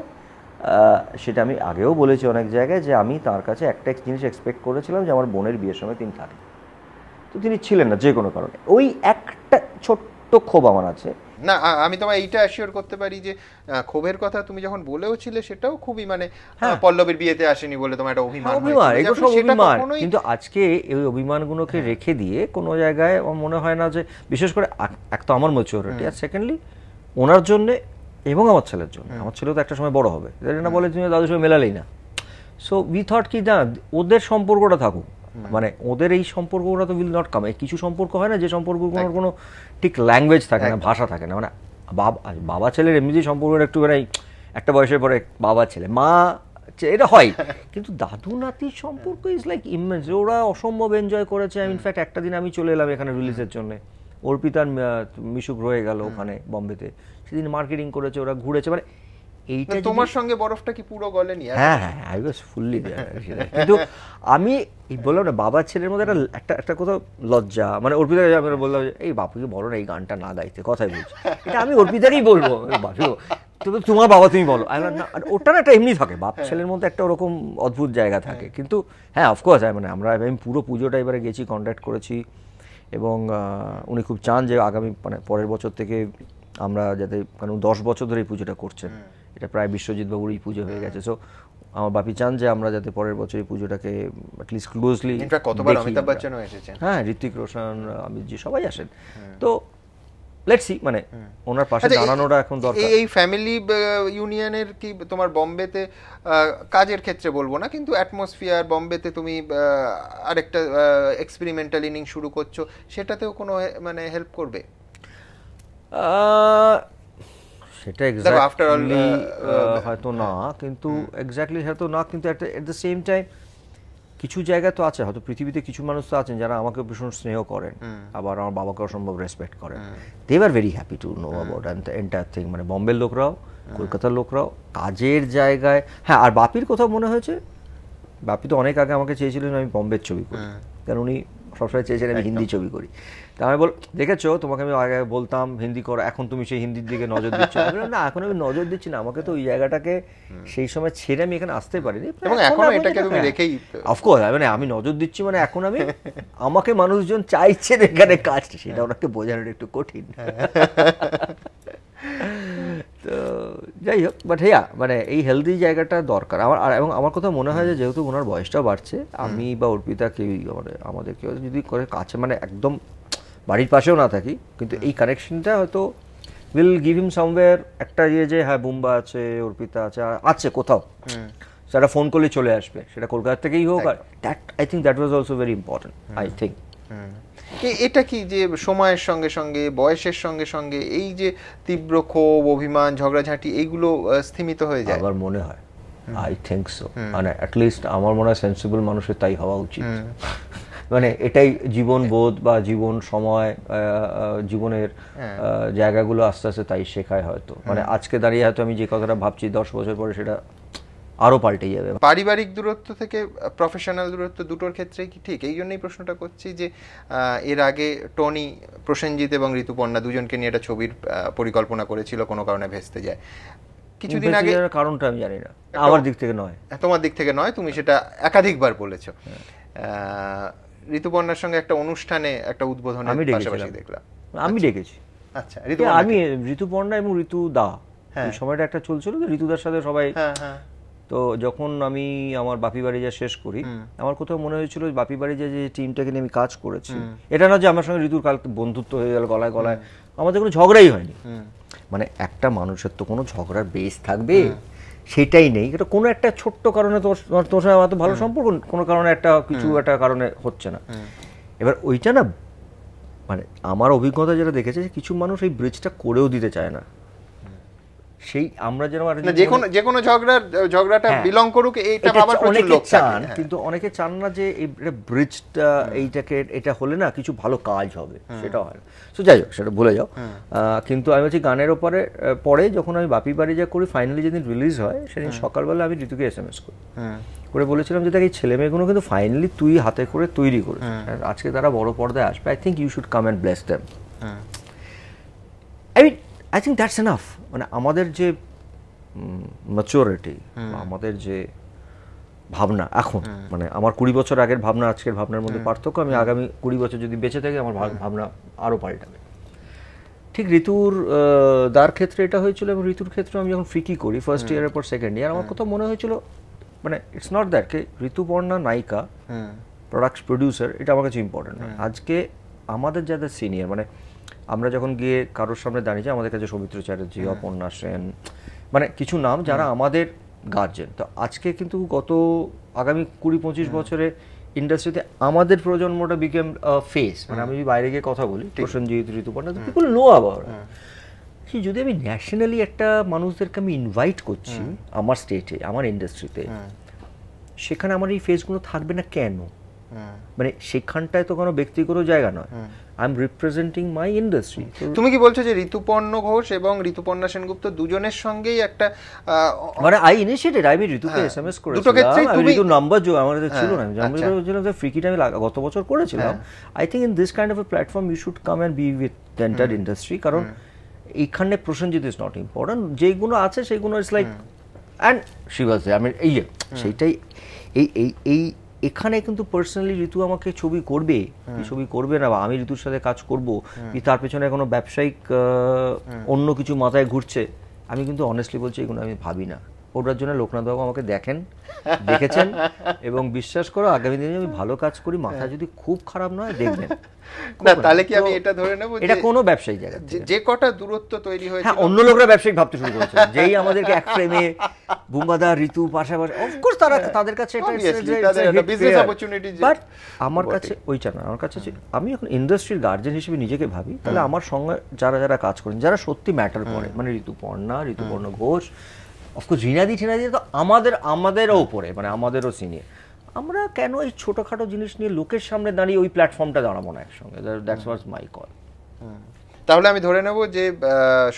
সেটা আমি আগেও বলেছি অনেক জায়গায়, যে আমি তার কাছে একটা জিনিস এক্সপেক্ট করেছিলাম যে আমার বোনের বিয়ের সময় তিনি থাকেন, তো তিনি ছিলেন না যে কোনো কারণে। ওই একটা ছোট্ট ক্ষোভ আমার আছে। না, আমি তোমায় এইটা অ্যাসিওর করতে পারি যে ক্ষোভের কথা তুমি যখন বলেও ছিলে সেটাও খুবই মানে পল্লবীর বিয়েতে আসেনি বলে তোমার একটা অভিমান, কিন্তু আজকে এই অভিমানগুলোকে রেখে দিয়ে কোনো জায়গায় আমার মনে হয় না যে, বিশেষ করে এক তো আমার ম্যাচুরিটি, আর সেকেন্ডলি ওনার জন্যে এবং আমার ছেলের জন্য, আমার ছেলেও তো একটা সময় বড় হবে, না বলে তুমি দাদুর সঙ্গে মেলালেই না। সো উই থট কি না ওদের সম্পর্কটা থাকুক, মানে ওদের এই সম্পর্কটা তো উইল নট কাম। কিছু সম্পর্ক হয় না যে সম্পর্কগুলোর কোনো ঠিক ল্যাঙ্গুয়েজ থাকে না, ভাষা থাকে না, মানে বাবা ছেলের এমনি যে সম্পর্কটা একটু মানে একটা বয়সের পরে বাবা ছেলে মা এটা হয়, কিন্তু দাদু নাতির সম্পর্ক ইজ লাইক ইমেন্স। ওরা অসম্ভব এনজয় করেছে। ইনফ্যাক্ট একটা দিন আমি চলে এলাম এখানে রিলিজের জন্য, অর্পিতার মিশুক রয়ে গেল ওখানে বম্বেতে, সেদিন মার্কেটিং করেছে, ওরা ঘুরেছে, মানে এইটা তোমার সঙ্গে বরফটা কি পুরো গলেনি? হ্যাঁ, আই ওয়াজ ফুললি দেয়ার। কিন্তু আমি বললাম না, বাবা ছেলের মধ্যে একটা কোথাও লজ্জা, মানে অর্পিতাকে আমি বললাম এই বাপুকে বলো না এই গানটা না গাইতে, কথাই বলছি, এটা আমি অর্পিতাকেই বলবো, বাপু তোমার বাবা তুমি বলো। ওটা না একটা এমনি থাকে, বাপ ছেলের মধ্যে একটা ওরকম অদ্ভুত জায়গা থাকে। কিন্তু হ্যাঁ, অফকোর্স মানে আমি পুরো পুজোটা এবারে গেছি, কন্ট্যাক্ট করেছি, এবং উনি খুব চান যে আগামী মানে পরের বছর থেকে আমরা যাতে, কারণ 10 বছর ধরে এই পুজোটা করছেন, এটা প্রায় বিশ্বজিৎ বাবুর এই পুজো হয়ে গেছে। সো আমার বাপি চান যে আমরা যাতে পরের বছর এই পুজোটাকে অ্যাটলিস্ট ক্লোজলি, কতবার অমিতাভ বচ্চনও এসেছেন, হ্যাঁ, ঋত্বিক রোশন, অমিতজি সবাই আসেন, তো লেটস সি, মানে ওনার পাশে দাঁড়ানোটা এখন দরকার। এই ফ্যামিলি ইউনিয়নের কি তোমার বম্বেতে কাজের ক্ষেত্রে বলবো না, কিন্তু অ্যাটমসফিয়ার বম্বেতে তুমি আরেকটা এক্সপেরিমেন্টাল ইনিং শুরু করছো, সেটাতেও কোনো মানে হেল্প করবে? সেটা এক্স্যাক্টলি হয়তো না, কিন্তু এক্স্যাক্টলি হয়তো না, কিন্তু এট দ্য সেম টাইম কিছু জায়গা তো আছে, হয়তো পৃথিবীতে কিছু মানুষ তো আছেন যারা আমাকে ভীষণ স্নেহ করেন, আবার আমার বাবাকে অসম্ভব রেসপেক্ট করেন। They are very happy to know about entire thing, মানে বম্বের লোকরাও, কলকাতার লোকরাও, কাজের জায়গায়। হ্যাঁ, আর বাপির কোথাও মনে হয়েছে, বাপি তো অনেক আগে আমাকে চেয়েছিলেন আমি বম্বের ছবি করি, কারণ উনি সবসময় চেয়েছিলেন আমি হিন্দি ছবি করি। তা আমি দেখেছো তোমাকে আমি আগে বলতাম হিন্দি করো, এখন তুমি সেই হিন্দির দিকে নজর দিচ্ছ। না, এখন আমি নজর দিচ্ছি না, আমাকে তো ওই জায়গাটাকে সেই সময় ছেড়ে আমি এখানে আসতে পারিনি, এবং এখন এটাকে তুমি রেখেই অফকোর্স মানে আমি নজর দিচ্ছি, মানে এখন আমি আমাকে মানুষজন চাইছেন এখানে কাজ, সেটা ওনাকে বোঝানোর একটু কঠিন। তো যাই হোক, বাট হ্যাঁ, মানে এই হেলদি জায়গাটা দরকার আমার। এবং আমার কথা মনে হয় যে যেহেতু ওনার বয়সটাও বাড়ছে, আমি বা অর্পিতা কেউই আমাদের কেউ যদি করে কাছে, মানে একদম বাড়ির পাশেও না থাকি, কিন্তু এই কানেকশনটা হয়তো উইল গিভ হিম সামওয়্যার একটা যে হ্যাঁ বুম্বা আছে, অর্পিতা আছে কোথাও, সেটা ফোন করলে চলে আসবে, সেটা কলকাতা থেকেই হোক। আর that I think that was also very important, I think. এটা কি যে সময়ের সঙ্গে সঙ্গে, বয়সের সঙ্গে সঙ্গে এই যে তীব্র ক্ষোভ, অভিমান, ঝগড়াঝাঁটি এইগুলো স্থিমিত হয়ে যায়? আমার মনে হয়, আই থিঙ্ক সো, মানে অ্যাটলিস্ট আমার মনে হয় সেন্সিবল মানুষের তাই হওয়া উচিত। মানে এটাই জীবন বোধ বা জীবন সময়, জীবনের জায়গাগুলো আস্তে আস্তে তাই শেখায় হয়তো। মানে আজকে দাঁড়িয়ে হয়তো আমি যে কথাটা ভাবছি 10 বছর পরে সেটা আরো পাল্টে যাবে। পারিবারিক দূরত্ব থেকে প্রফেশনাল দূরত্ব দুটোর ক্ষেত্রেই কি ঠিক? এই জন্যই প্রশ্নটা করছি যে এর আগে টনি, প্রসেনজিৎ এবং ঋতুপর্ণা দুজনকে নিয়ে একটা ছবির পরিকল্পনা করেছিল, কোনো কারণে ভেস্তে যায়। কিছুদিন আগে কারণটা আমি জানি না, আমার দিক থেকে নয়, তোমার দিক থেকে নয়, তুমি সেটা একাধিকবার বলেছো। ঋতুপর্ণার সঙ্গে একটা অনুষ্ঠানে একটা উদ্বোধনের পাশাপাশি দেখলাম, আমি ডেকেছি। আচ্ছা, আমি ঋতুপর্ণা এবং ঋতুদা এই সময়টা একটা চলছিল তো, ঋতুদার সাথে সবাই। তো যখন আমি আমার বাপি বাড়ি যা শেষ করি, আমার কোথাও মনে হয়েছিল বাপি বাড়ি যে টিমটাকে নিয়ে আমি কাজ করেছি, এটা না যে আমার সঙ্গে ঋতুর কাল বন্ধুত্ব হয়ে গেল গলায় গলায়, আমাদের কোনো ঝগড়াই হয়নি। মানে একটা মানুষের তো কোনো ঝগড়ার বেস থাকবে, সেটাই নেই। এটা কোনো একটা ছোট্ট কারণে তোর সঙ্গে আমার তো ভালো সম্পর্ক, কোনো কারণে একটা কিছু একটা কারণে হচ্ছে না। এবার ওইটা না, মানে আমার অভিজ্ঞতা যেটা দেখেছে, কিছু মানুষ এই ব্রিজটা করেও দিতে চায় না। সেই আমরা যেন যে কোনো ঝগড়াটা বিলং করুক, এইটা আবার প্রচুর লোক চান, কিন্তু অনেকে চান না যে এই ব্রিজটা এইটাকে এটা হলে না কিছু ভালো কাজ হবে, সেটা হয় না। তো যাই হোক, সেটা ভুলে যাও। কিন্তু আমি বলছি গানের ওপরে পরে যখন আমি বাপি বাড়ি যা করি, ফাইনালি যেদিন রিলিজ হয় সেদিন সকালবেলা আমি ঋতুকে SMS করে বলেছিলাম যে দেখ, এই ছেলে মেয়েগুলো কিন্তু ফাইনালি তুই হাতে করে তৈরি করেছিস, আজকে তারা বড় পর্দায় আসবে, I think you should come and bless them. I think that's enough. মানে আমাদের যে ম্যাচুরিটি, আমাদের যে ভাবনা এখন, মানে আমার 20 বছর আগের ভাবনা আজকের ভাবনার মধ্যে পার্থক্য। আমি আগামী 20 বছর যদি বেঁচে থাকি, আমার ভাবনা আরও পাল্টাবে। ঠিক ঋতুর দার ক্ষেত্রে এটা হয়েছিল, এবং ঋতুর ক্ষেত্রে আমি যখন ফ্রিকি করি ফার্স্ট ইয়ারের পর সেকেন্ড ইয়ার, আমার কোথাও মনে হয়েছিল, মানে ইটস নট দ্যাট কে ঋতুপর্ণা নায়িকা, প্রোডাক্ট প্রডিউসার, এটা আমার কাছে ইম্পর্টেন্ট না। আজকে আমাদের যাদের সিনিয়র, মানে আমরা যখন গিয়ে কারোর সামনে দাঁড়িয়েছি, আমাদের কাছে সৌমিত্র চ্যাটার্জি, অপর্ণা সেন, মানে কিছু নাম যারা আমাদের গার্জেন। তো আজকে কিন্তু আগামী 20-25 বছরে ইন্ডাস্ট্রিতে আমাদের প্রজন্মটা বিকেম ফেস। মানে আমি যদি বাইরে গিয়ে কথা বলি, Prosenjit, Rituparna, people know about. যদি আমি ন্যাশনালি একটা মানুষদেরকে আমি ইনভাইট করছি আমার স্টেটে, আমার ইন্ডাস্ট্রিতে, সেখানে আমার এই ফেসগুলো থাকবে না কেন? মানে সেখানটায় তো কোনো ব্যক্তিগত জায়গা নয়, I am representing my industry. তুমি কি বলছো যে ঋতুপর্ণ ঘোষ এবং ঋতুপর্ণা সেনগুপ্ত দুজনের সঙ্গেই একটা, মানে আই ইনিশিয়েটেড, আমি ঋতুকে SMS করেছিলাম, আমি ঋতুর নাম্বার আমার কাছে ছিল না, আমি বলেছিলাম যে ফ্রিকিটা আমি গত বছর করেছিলাম। I think in this kind of a platform you should come and be with the entire industry, কারণ এইখানে প্রসেনজিৎ ইজ নট ইম্পর্টেন্ট, যেগুলো আছে সেগুলো it's like and she was there, আমি সেইটাই এই এখানে কিন্তু পার্সোনালি ঋতু আমাকে ছবি করবে কি ছবি করবে না, বা আমি ঋতুর সাথে কাজ করব কি তার পেছনে কোনো ব্যবসায়িক অন্য কিছু মাথায় ঘুরছে, আমি কিন্তু অনেস্টলি বলছি এগুলো আমি ভাবি না। ওটার জন্য লোকনাথ বাবু আমাকে দেখেছেন এবং বিশ্বাস করো আগামী দিনে আমি ভালো কাজ করি, মাথা যদি খুব খারাপ নয় দেখবেন না, তাহলে কি আমি এটা ধরে নেব এটা কোনো ব্যবসায়িক জায়গা যে কটা দূরত্ব তৈরি হয়েছে, হ্যাঁ অন্য লোকরা ব্যবসায়িক ভাবতে শুরু করেছে, যেই আমাদেরকে এক ফ্রেমে বুম্বাদা ঋতু পাশাপাশি, অফকোর্স তাদের কাছে এটা বিজনেস অপরচুনিটি, বাট আমার কাছে ওইটা না। আমার কাছে আমি এখন ইন্ডাস্ট্রির গার্জেন হিসেবে নিজেকে ভাবি, তাহলে আমার সঙ্গে যারা কাজ করেন, যারা সত্যি ম্যাটার করে, মানে ঋতুপর্ণ ঘোষ, অফকোর্স রিনাদি তো আমাদেরও উপরে, মানে আমাদেরও সিনিয়র, আমরা কেন এই ছোটখাটো জিনিস নিয়ে লোকের সামনে দাঁড়িয়ে ওই প্ল্যাটফর্মটা দাঁড়াবো না একসঙ্গে? That's was my call. তাহলে আমি ধরে নেব যে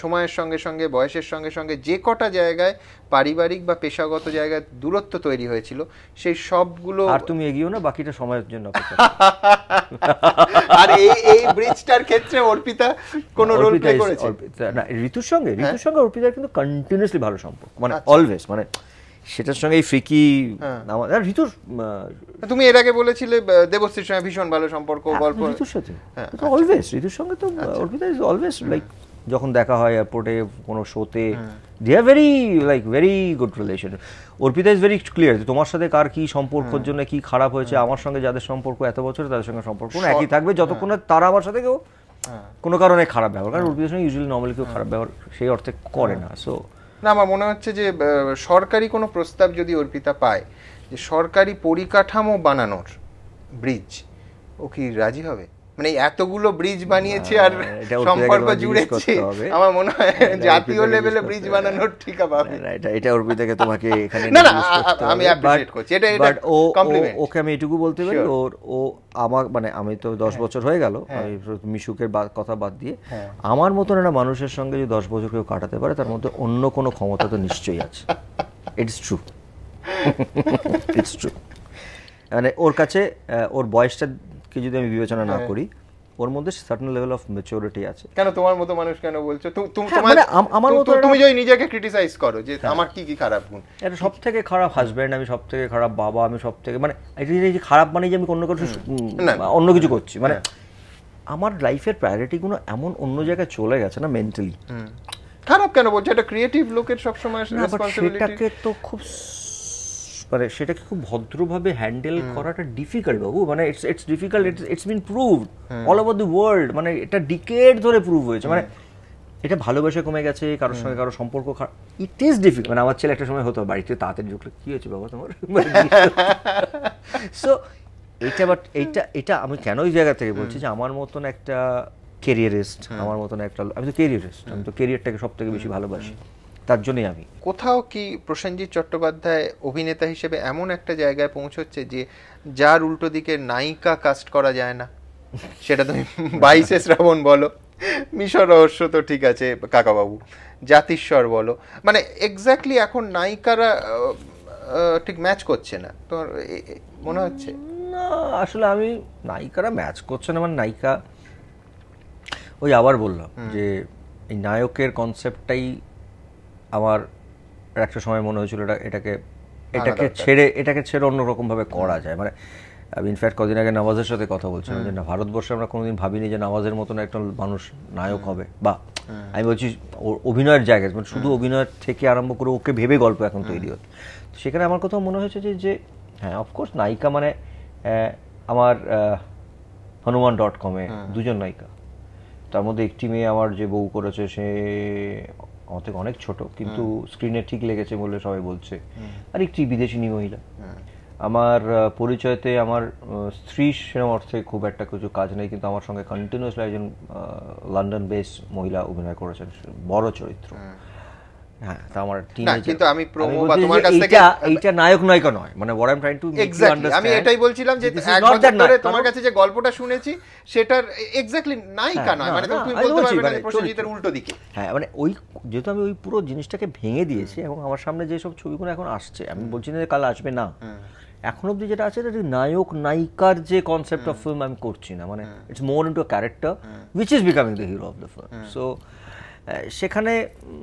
সময়ের সঙ্গে সঙ্গে, বয়সের সঙ্গে সঙ্গে যে কটা জায়গায় পারিবারিক বা পেশাগত জায়গায় দূরত্ব তৈরি হয়েছিল, সেই সবগুলো আর তুমি এগিয়েও না, বাকিটা সময়ের জন্য। আর এই ব্রিজটার ক্ষেত্রে অর্পিতা কোন রোল প্লে করেছে না? ঋতুর সঙ্গে অর্পিতার কিন্তু কন্টিনিউয়াসলি ভালো সম্পর্ক, মানে অলওয়েজ, মানে সেটার সঙ্গে এই ফ্রিকি ঋতুর। তুমি এর আগে বলেছিলে দেবশ্রীর সঙ্গে ভীষণ ভালো সম্পর্ক, গল্প ঋতুর সাথে অলওয়েজ, ঋতুর সঙ্গে তো অর্পিতা ইজ অলওয়েজ লাইক, যখন দেখা হয় এয়ারপোর্টে কোনো শোতে, they are very good relation. Arpita is very clear, তোমার সাথে কার কি সম্পর্কের জন্য কি খারাপ হয়েছে, আমার সঙ্গে যাদের সম্পর্ক এত বছর তাদের সঙ্গে সম্পর্ক একই থাকবে যতক্ষণ না তারা আমার সাথে কেউ কোনো কারণে খারাপ ব্যবহার, কারণ অর্পিতার সঙ্গে ইউজুয়ালি নর্মালি কেউ খারাপ ব্যবহার সেই অর্থে করে না। সো না, আমার মনে হচ্ছে যে সরকারি কোনো প্রস্তাব যদি অর্পিতা পায় যে সরকারি পরিকাঠামো বানানোর ব্রিজ, ও কি রাজি হবে? মানে এতগুলো ব্রিজ বানিয়েছে আর সম্পর্ক জুড়েছে, আমার মনে হয় জাতীয় লেভেলে ব্রিজ বানানোর ঠিক আছে। এটা অর্পিতাকে তোমাকে এখানে না আমি অ্যাপ্রিশিয়েট করছি, এটা কমপ্লিমেন্ট। ওকে আমি এটুকু বলতে পারি, ও আমার, মানে আমি তো 10 বছর হয়ে গেল, আমি মিশুকের কথা বাদ দিয়ে, আমার মতন একটা মানুষের সঙ্গে যদি 10 বছর কেউ কাটাতে পারে, তার মধ্যে অন্য কোনো ক্ষমতা তো নিশ্চয়ই আছে। It's true. It's true. মানে ওর কাছে ওর বয়সটাকে যদি আমি বিবেচনা না করি, ওর মধ্যে সার্টেন লেভেল অফ ম্যাচুরিটি আছে। কেন তোমার মতো মানুষ কেন বলছো? আমার মতো তুমি যদি নিজেকে ক্রিটিসাইজ করো যে আমার কি কি খারাপ গুণ, এটা সব থেকে খারাপ হাজব্যান্ড, আমি সব থেকে খারাপ বাবা, আমি সব থেকে মানে এটা খারাপ মানে যে আমি অন্য কিছু করছি, মানে আমার লাইফের প্রায়োরিটিগুলো এমন অন্য জায়গায় চলে গেছে না মেন্টালি। খারাপ কেন বলছো? এটা ক্রিয়েটিভ লোকের সবসময় রেসপন্সিবিলিটি। সেটাকে তো খুব মানে সেটাকে খুব ভদ্রভাবে হ্যান্ডেল করাটা ডিফিকাল্ট বাবু, মানে it's difficult, it's been proved all over the world, মানে এটা ডিকেড ধরে প্রুভ হয়েছে। মানে এটা ভালোবাসা কমে গেছে, কারোর সঙ্গে কারো সম্পর্ক খারাপ, ইট ইজ ডিফিকাল্ট। মানে আমার ছেলে একটা সময় হতো বাড়িতে তাড়াতাড়ি ঢুকলে, কি হয়েছে বাবা তোমার? সো এটা আমি কেন ওই জায়গা থেকে বলছি যে আমার মতন একটা কেরিয়ারিস্ট, আমার মতন একটা, আমি তো কেরিয়ারিস্ট, আমি তো কেরিয়ারটাকে সব থেকে বেশি ভালোবাসি, তার জন্যই আমি। কোথাও কি প্রসেনজিৎ চট্টোপাধ্যায় অভিনেতা হিসেবে এমন একটা জায়গায় পৌঁছচ্ছে যে যার উল্টো দিকে নায়িকা কাস্ট করা যায় না? সেটা তুমি 22 শ্রাবণ বলো, মিশর রহস্য তো ঠিক আছে কাকাবাবু, জাতিস্বর বলো, মানে এক্স্যাক্টলি এখন নায়িকারা ঠিক ম্যাচ করছে না, তোমার মনে হচ্ছে? না আসলে আমি নায়িকারা ম্যাচ করছে না, মানে নায়িকা ওই আবার বললাম যে এই নায়কের কনসেপ্টটাই আমার একটা সময় মনে হয়েছিল এটাকে ছেড়ে অন্যরকম ভাবে করা যায়। মানে আমি ইনফ্যাক্ট কদিন আগে নওয়াজের সাথে কথা বলছিলাম যে না, ভারতবর্ষে আমরা কোনোদিন ভাবিনি যে নওয়াজের মতন একটা মানুষ নায়ক হবে, বা আমি বলছি অভিনয়ের জায়গায়, মানে শুধু অভিনয়ের থেকে আরম্ভ করে ওকে ভেবে গল্প এখন তৈরি হচ্ছে। তো সেখানে আমার কোথাও মনে হয়েছে যে হ্যাঁ অফকোর্স নায়িকা মানে আমার হনুমান.com-এ দুজন নায়িকা, তার মধ্যে একটি মেয়ে আমার যে বউ করেছে সে আমার থেকে অনেক ছোট, কিন্তু স্ক্রিনে ঠিক লেগেছে বলে সবাই বলছে, আর একটি বিদেশিনী মহিলা। আমার পরিচয়তে আমার স্ত্রী সেরকম অর্থে খুব একটা কিছু কাজ নেই, কিন্তু আমার সঙ্গে কন্টিনিউয়াসলি একজন লন্ডন বেস মহিলা অভিনয় করেছেন, বড় চরিত্র। হ্যাঁ, তা আমার কিন্তু আমি প্রোমো বা তোমার কাছ থেকে এইটা নায়ক নায়িকা নয়, মানে what I'm trying to make you understand, আমি এটাই বলছিলাম যে এক বছর ধরে তোমার কাছে যে গল্পটা শুনেছি সেটার এক্স্যাক্টলি নায়িকা নয়, মানে তুমি বলতে পারবে না প্রসেনজিতের উল্টো দিকে। হ্যাঁ, মানে ওই যেহেতু আমি ওই পুরো জিনিসটাকে ভেঙে দিয়েছি এবং আমার সামনে যে সব ছবিগুলো এখন আসছে, আমি বলছি না যে কাল আসবে না, এখন অব্দি যেটা আছে এটা নায়ক নায়িকার যে কনসেপ্ট অফ ফিল্ম আমি করছি না, মানে it's more into a character which is becoming the hero of the film. So সেখানে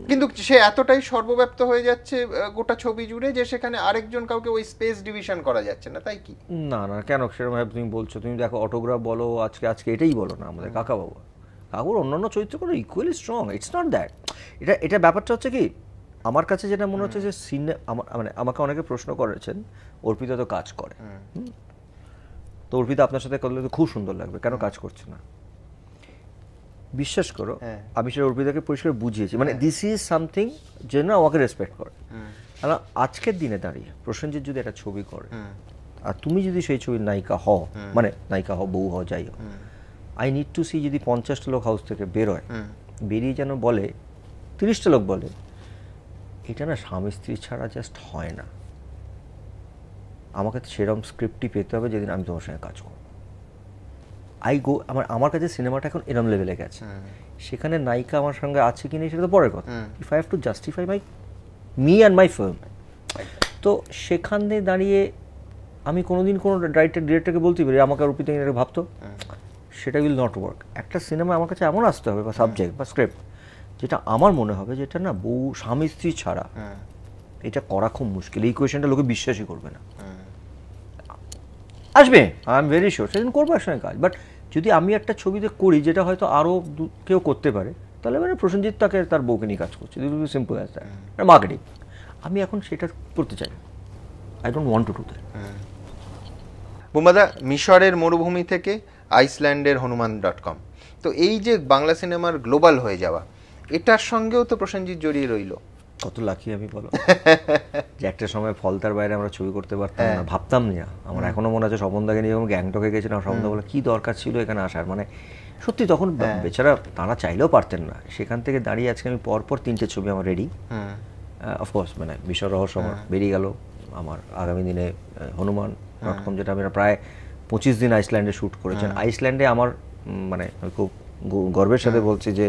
কিন্তু সে এতটাই সর্বব্যাপ্ত হয়ে যাচ্ছে গোটা ছবি জুড়ে যে সেখানে আরেকজন কাউকে ওই স্পেস ডিভিশন করা যাচ্ছে না, তাই কি? না না, কেন সেরকম ভাবে তুমি বলছো? তুমি দেখো অটোগ্রাফ বলো, আজকে এটাই বলো না, আমাদের কাকাবাবু, কাকুর অন্যান্য চরিত্রগুলো equally strong, it's not that. এটা ব্যাপারটা হচ্ছে কি, আমার কাছে যেটা মনে হচ্ছে যে মানে আমাকে অনেকে প্রশ্ন করেছেন অর্পিতা তো কাজ করে, তো অর্পিতা আপনার সাথে করলে তো খুব সুন্দর লাগবে, কেন কাজ করছে না? বিশ্বাস করো আমি সেটা অর্পিতাকে পরিষ্কার বুঝিয়েছি, মানে দিস ইজ সামথিং যে না আমাকে রেসপেক্ট করে। আজকের দিনে দাঁড়িয়ে প্রসেনজিৎ যদি একটা ছবি করে আর তুমি যদি সেই ছবির নায়িকা হও, মানে নায়িকা হও, বউ হও, যাই হোক, আই নিড টু সি যদি 50টা লোক হাউস থেকে বেরোয়, বেরিয়ে যেন বলে 30টা লোক বলে এটা না স্বামী স্ত্রী ছাড়া জাস্ট হয় না, আমাকে সেরকম স্ক্রিপ্টই পেতে হবে যেদিন আমি তোমার সঙ্গে কাজ করব। আমার কাছে সিনেমাটা এখন এরম লেভেলে গেছে, সেখানে নায়িকা আমার সঙ্গে আছে কি নেই সেটা তো পরের কথা, if I have to justify me and my film, তো সেখানে দাঁড়িয়ে আমি কোনোদিন কোনো ডিরেক্টরকে বলতে পারি আমাকে অর্পিতা এটাকে ভাবতো, সেটা উইল নট ওয়ার্ক। একটা সিনেমা আমার কাছে এমন আসতে হবে বা সাবজেক্ট বা স্ক্রিপ্ট যেটা আমার মনে হবে যেটা না বউ স্বামী স্ত্রী ছাড়া এটা করা খুব মুশকিল, এই কোয়েশনটা লোকে বিশ্বাসই করবে না। আসবে, আই এম ভেরি শিওর, সেদিন করবো একসঙ্গে কাজ, বাট যদি আমি একটা ছবিতে করি যেটা হয়তো আরও কেউ করতে পারে, তাহলে মানে প্রসেনজিৎ তাকে তার বউকে নিয়ে কাজ করছে, সিম্পল অ্যাজ দ্যাট, মার্কেটিং। আমি এখন সেটা করতে চাই, I don't want to do that. বোমাদা, মিশরের মরুভূমি থেকে আইসল্যান্ডের হনুমান.com, তো এই যে বাংলা সিনেমার গ্লোবাল হয়ে যাওয়া, এটার সঙ্গেও তো প্রসেনজিৎ জড়িয়ে রইল। কত লাকি আমি বলো যে একটা সময় ফলতার বাইরে আমরা ছবি করতে পারতাম না, ভাবতাম না। আমার এখনো মনে আছে স্বপনদাকে নিয়ে গ্যাংটকে গেছিলাম, স্বপনদা বলে কি দরকার ছিল এখানে আসার, মানে সত্যি তখন বেচারা তারা চাইলেও পারতেন না। সেখান থেকে দাঁড়িয়ে আজকে আমি পরপর 3টে ছবি আমার রেডি, অফকোর্স মানে মিশর রহস্য আমার বেরিয়ে গেল, আমার আগামী দিনে হনুমান.com, যেটা আমি প্রায় 25 দিন আইসল্যান্ডে শ্যুট করেছেন। আইসল্যান্ডে আমার মানে খুব গর্বের সাথে বলছি যে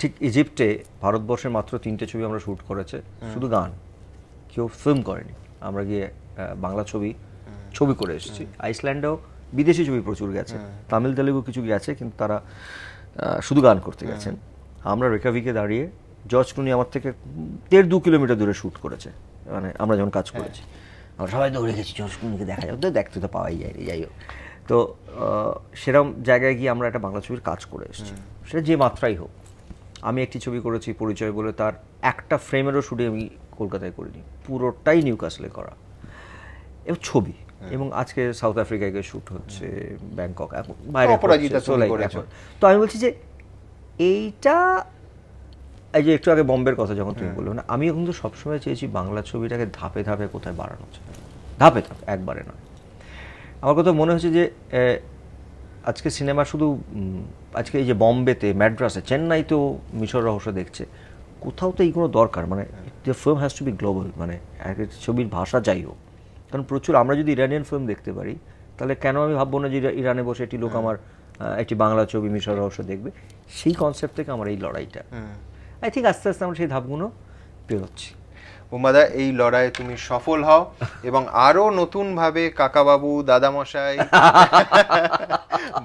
ঠিক ইজিপ্টে ভারতবর্ষের মাত্র 3টে ছবি আমরা শ্যুট করেছে, শুধু গান, কেউ ফিল্ম করেনি। আমরা গিয়ে বাংলা ছবি করে এসেছি। আইসল্যান্ডেও বিদেশি ছবি প্রচুর গেছে, তামিল তেলেগু কিছু গেছে, কিন্তু তারা শুধু গান করতে গেছেন। আমরা রেকাভিকে দাঁড়িয়ে জর্জ ক্লুনি আমার থেকে 1.5-2 কিলোমিটার দূরে শ্যুট করেছে, মানে আমরা যখন কাজ করেছি আমরা সবাই দৌড়ে গেছি জর্জ ক্লুনিকে দেখা যাবে, তো দেখতে তো পাওয়াই যায়নি। যাই হোক, তো সেরকম জায়গায় গিয়ে আমরা একটা বাংলা ছবির কাজ করে এসেছি, সেটা যে মাত্রাই হোক। আমি একটি ছবি করেছি পরিচয় বলে, তার একটা ফ্রেমেরও শুটিং আমি কলকাতায় করিনি, পুরোটাই নিউক্যাসলে করা এবং ছবি। এবং আজকে সাউথ আফ্রিকায় গিয়ে শ্যুট হচ্ছে, ব্যাংকক, এখন বাইরে এখন। তো আমি বলছি যে এইটা, এই যে একটু আগে বম্বের কথা যখন তুমি বললে না, আমিও কিন্তু সবসময় চেয়েছি বাংলা ছবিটাকে ধাপে ধাপে কোথায় বাড়ানো যায়, ধাপে ধাপে, একবারে নয়। আমার কথা মনে হচ্ছে যে আজকে সিনেমা শুধু আজকে এই যে বম্বেতে, ম্যাড্রাসে, চেন্নাইতেও মিশর রহস্য দেখছে, কোথাও তো এইগুলো দরকার। মানে the film has to be global, মানে ছবির ভাষা যাই হোক। কারণ প্রচুর আমরা যদি ইরানিয়ান ফিল্ম দেখতে পারি, তাহলে কেন আমি ভাববো না যে ইরানে বসে একটি লোক আমার একটি বাংলা ছবি মিশর রহস্য দেখবে। সেই কনসেপ্ট থেকে আমার এই লড়াইটা, আই থিঙ্ক আস্তে আস্তে আমরা সেই ধাপগুলো পেরোচ্ছি। উমাদা, এই লড়াইয়ে তুমি সফল হও এবং আরো নতুন ভাবে কাকাবাবু, দাদামশাই,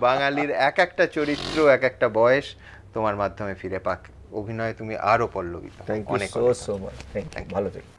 বাঙালির এক একটা চরিত্র, এক একটা বয়স তোমার মাধ্যমে ফিরে পাক। অভিনয়ে তুমি আরো পল্লবিত। Thank you so much. ভালো থেকো।